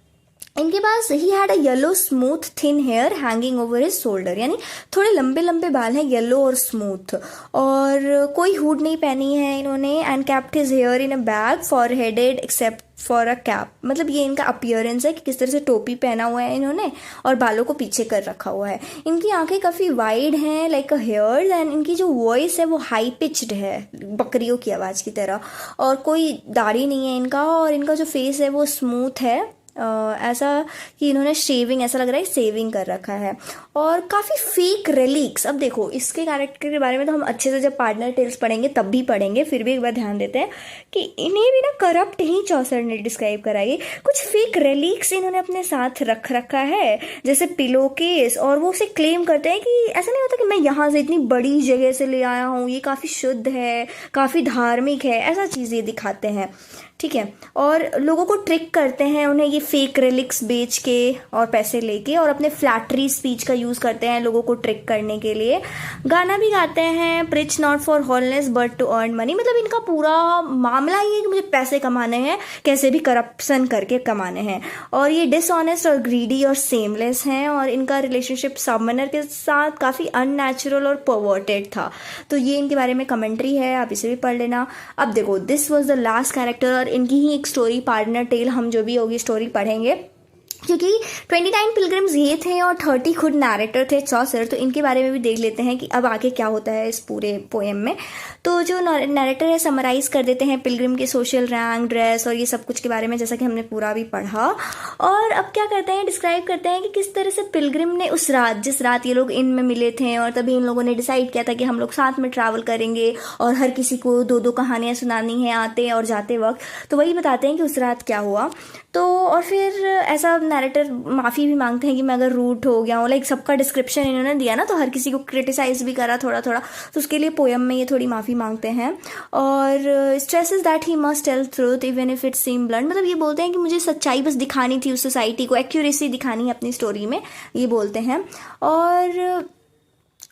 S1: इनके पास he had a yellow smooth thin hair hanging over his shoulder, यानी थोड़े लंबे लंबे बाल हैं, येलो और स्मूथ। और कोई हुड नहीं पहनी है इन्होंने। And kept his here in a bag for headed except for a cap, मतलब ये इनका अपीयरेंस है कि किस तरह से टोपी पहना हुआ है इन्होंने और बालों को पीछे कर रखा हुआ है। इनकी आंखें काफ़ी वाइड हैं लाइक अ हेयर्स, एंड इनकी जो वॉइस है वो हाई पिच्ड है, बकरियों की आवाज़ की तरह। और कोई दाढ़ी नहीं है इनका, और इनका जो फेस है वो स्मूथ है, ऐसा कि इन्होंने शेविंग, ऐसा लग रहा है सेविंग कर रखा है। और काफ़ी फेक रेलिक्स। अब देखो इसके कैरेक्टर के बारे में तो हम अच्छे से जब पार्टनर टेल्स पढ़ेंगे तब भी पढ़ेंगे, फिर भी एक बार ध्यान देते हैं कि इन्हें भी ना करप्ट ही चौसर ने डिस्क्राइब कराई। कुछ फेक रेलिक्स इन्होंने अपने साथ रख रखा है, जैसे पिलो केस, और वो उसे क्लेम करते हैं कि ऐसा नहीं होता कि मैं यहाँ से इतनी बड़ी जगह से ले आया हूँ, ये काफ़ी शुद्ध है, काफ़ी धार्मिक है, ऐसा चीज़ ये दिखाते हैं, ठीक है। और लोगों को ट्रिक करते हैं, उन्हें ये फेक रिलिक्स बेच के और पैसे लेके, और अपने फ्लैटरी स्पीच का यूज़ करते हैं लोगों को ट्रिक करने के लिए। गाना भी गाते हैं, preach not for holiness but to earn money, मतलब इनका पूरा मामला ये है कि मुझे पैसे कमाने हैं, कैसे भी करप्शन करके कमाने हैं। और ये डिसऑनेस्ट और ग्रीडी और सेमलेस हैं, और इनका रिलेशनशिप समनर के साथ काफ़ी अननेचुरल और परवर्टेड था। तो ये इनके बारे में कमेंट्री है, आप इसे भी पढ़ लेना। अब देखो this was the last character, इनकी ही एक स्टोरी पार्टनर टेल हम जो भी होगी स्टोरी पढ़ेंगे, क्योंकि 29 पिलग्रिम्स ये थे और 30 खुद नैरेटर थे चौसर। तो इनके बारे में भी देख लेते हैं कि अब आगे क्या होता है इस पूरे पोएम में। तो जो नैरेटर है समराइज कर देते हैं पिलग्रिम के सोशल रैंक, ड्रेस और ये सब कुछ के बारे में, जैसा कि हमने पूरा भी पढ़ा। और अब क्या करते हैं, डिस्क्राइब करते हैं कि किस तरह से पिलग्रिम ने उस रात, जिस रात ये लोग इन में मिले थे, और तभी इन लोगों ने डिसाइड किया था कि हम लोग साथ में ट्रैवल करेंगे और हर किसी को 2-2 कहानियाँ सुनानी है आते और जाते वक्त। तो वही बताते हैं कि उस रात क्या हुआ। तो और फिर ऐसा नैरेटर माफ़ी भी मांगते हैं कि मैं अगर रूट हो गया हूँ, लाइक सबका डिस्क्रिप्शन इन्होंने दिया ना, तो हर किसी को क्रिटिसाइज भी करा थोड़ा थोड़ा, तो उसके लिए पोएम में ये थोड़ी माफ़ी मांगते हैं। और stress is that he must tell truth even if it seem blunt, मतलब ये बोलते हैं कि मुझे सच्चाई बस दिखानी थी, उस सोसाइटी को एक्यूरेसी दिखानी है अपनी स्टोरी में, ये बोलते हैं। और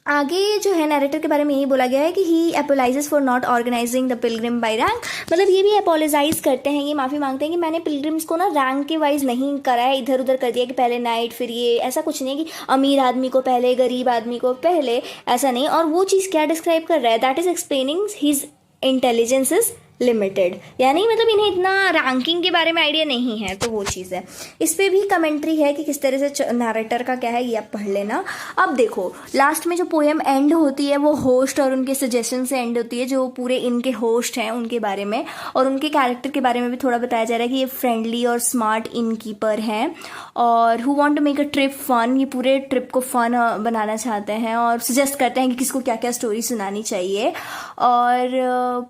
S1: आगे जो है नैरेटर के बारे में यही बोला गया है कि he apologizes for not organizing the pilgrim by rank, मतलब ये भी अपोलोजाइज करते हैं, ये माफ़ी मांगते हैं कि मैंने पिलग्रिम्स को ना रैंक के वाइज नहीं करा है, इधर उधर कर दिया कि पहले नाइट फिर ये, ऐसा कुछ नहीं है कि अमीर आदमी को पहले गरीब आदमी को पहले, ऐसा नहीं। और वो चीज़ क्या डिस्क्राइब कर रहा है, that is explaining his intelligence is limited, यानी मतलब इन्हें इतना रैंकिंग के बारे में आइडिया नहीं है, तो वो चीज़ है। इस पर भी कमेंट्री है कि किस तरह से नैरेटर का क्या है, ये आप पढ़ लेना। अब देखो लास्ट में जो पोएम एंड होती है वो होस्ट और उनके सजेशन से एंड होती है, जो पूरे इनके होस्ट हैं उनके बारे में और उनके कैरेक्टर के बारे में भी थोड़ा बताया जा रहा है कि ये फ्रेंडली और स्मार्ट इनकीपर हैं और who want to make a trip fun, ये पूरे ट्रिप को फन बनाना चाहते हैं और सजेस्ट करते हैं कि किसको क्या क्या स्टोरी सुनानी चाहिए। और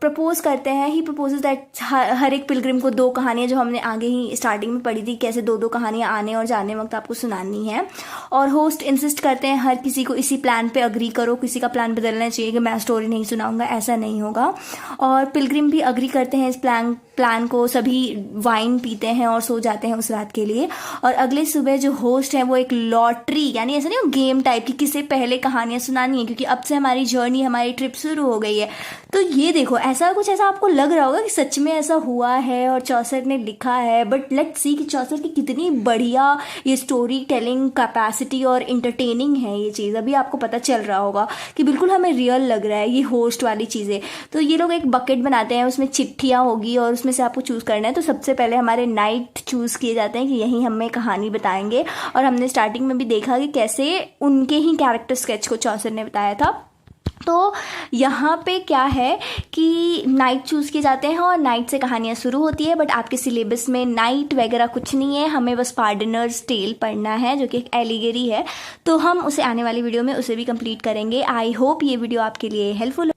S1: प्रपोज करते हैं, ही प्रपोजेस दैट हर एक पिलग्रिम को 2 कहानियां, जो हमने आगे ही स्टार्टिंग में पढ़ी थी, कैसे 2-2 कहानियां आने और जाने वक्त आपको सुनानी है। और होस्ट इंसिस्ट करते हैं हर किसी को इसी प्लान पे अग्री करो, किसी का प्लान बदलना चाहिए कि मैं स्टोरी नहीं सुनाऊंगा, ऐसा नहीं होगा। और पिलग्रिम भी अग्री करते हैं इस प्लान को, सभी वाइन पीते हैं और सो जाते हैं उस रात के लिए। और अगले सुबह जो होस्ट है वो एक लॉटरी, यानी ऐसा नहीं गेम टाइप की, किसे पहले कहानियां सुनानी है, क्योंकि अब से हमारी जर्नी, हमारी ट्रिप शुरू हो गई है। तो ये देखो ऐसा कुछ ऐसा आपको लग रहा होगा कि सच में ऐसा हुआ है और चौसर ने लिखा है, बट लेट्स सी कि चौसर की कितनी बढ़िया ये स्टोरी टेलिंग कैपेसिटी और इंटरटेनिंग है ये चीज़, अभी आपको पता चल रहा होगा कि बिल्कुल हमें रियल लग रहा है ये होस्ट वाली चीज़ें। तो ये लोग एक बकेट बनाते हैं, उसमें चिट्ठियाँ होगी और उसमें से आपको चूज़ करना है। तो सबसे पहले हमारे नाइट चूज़ किए जाते हैं कि यही हमें कहानी बताएंगे, और हमने स्टार्टिंग में भी देखा कि कैसे उनके ही कैरेक्टर स्केच को चौसर ने बताया था। तो यहाँ पे क्या है कि नाइट चूज़ किए जाते हैं और नाइट से कहानियाँ शुरू होती है, बट आपके सिलेबस में नाइट वगैरह कुछ नहीं है, हमें बस पार्डनर्स टेल पढ़ना है जो कि एक एलिगेरी है। तो हम उसे आने वाली वीडियो में उसे भी कंप्लीट करेंगे। आई होप ये वीडियो आपके लिए helpful.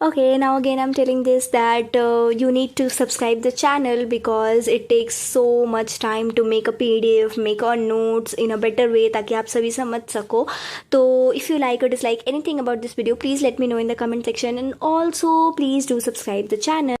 S1: Okay, now again I'm telling this that you need to subscribe the channel because it takes so much time to make a PDF, make our notes in a better way ताकि आप सभी समझ सको। तो if you like or dislike anything about this video, please let me know in the comment section and also please do subscribe the channel.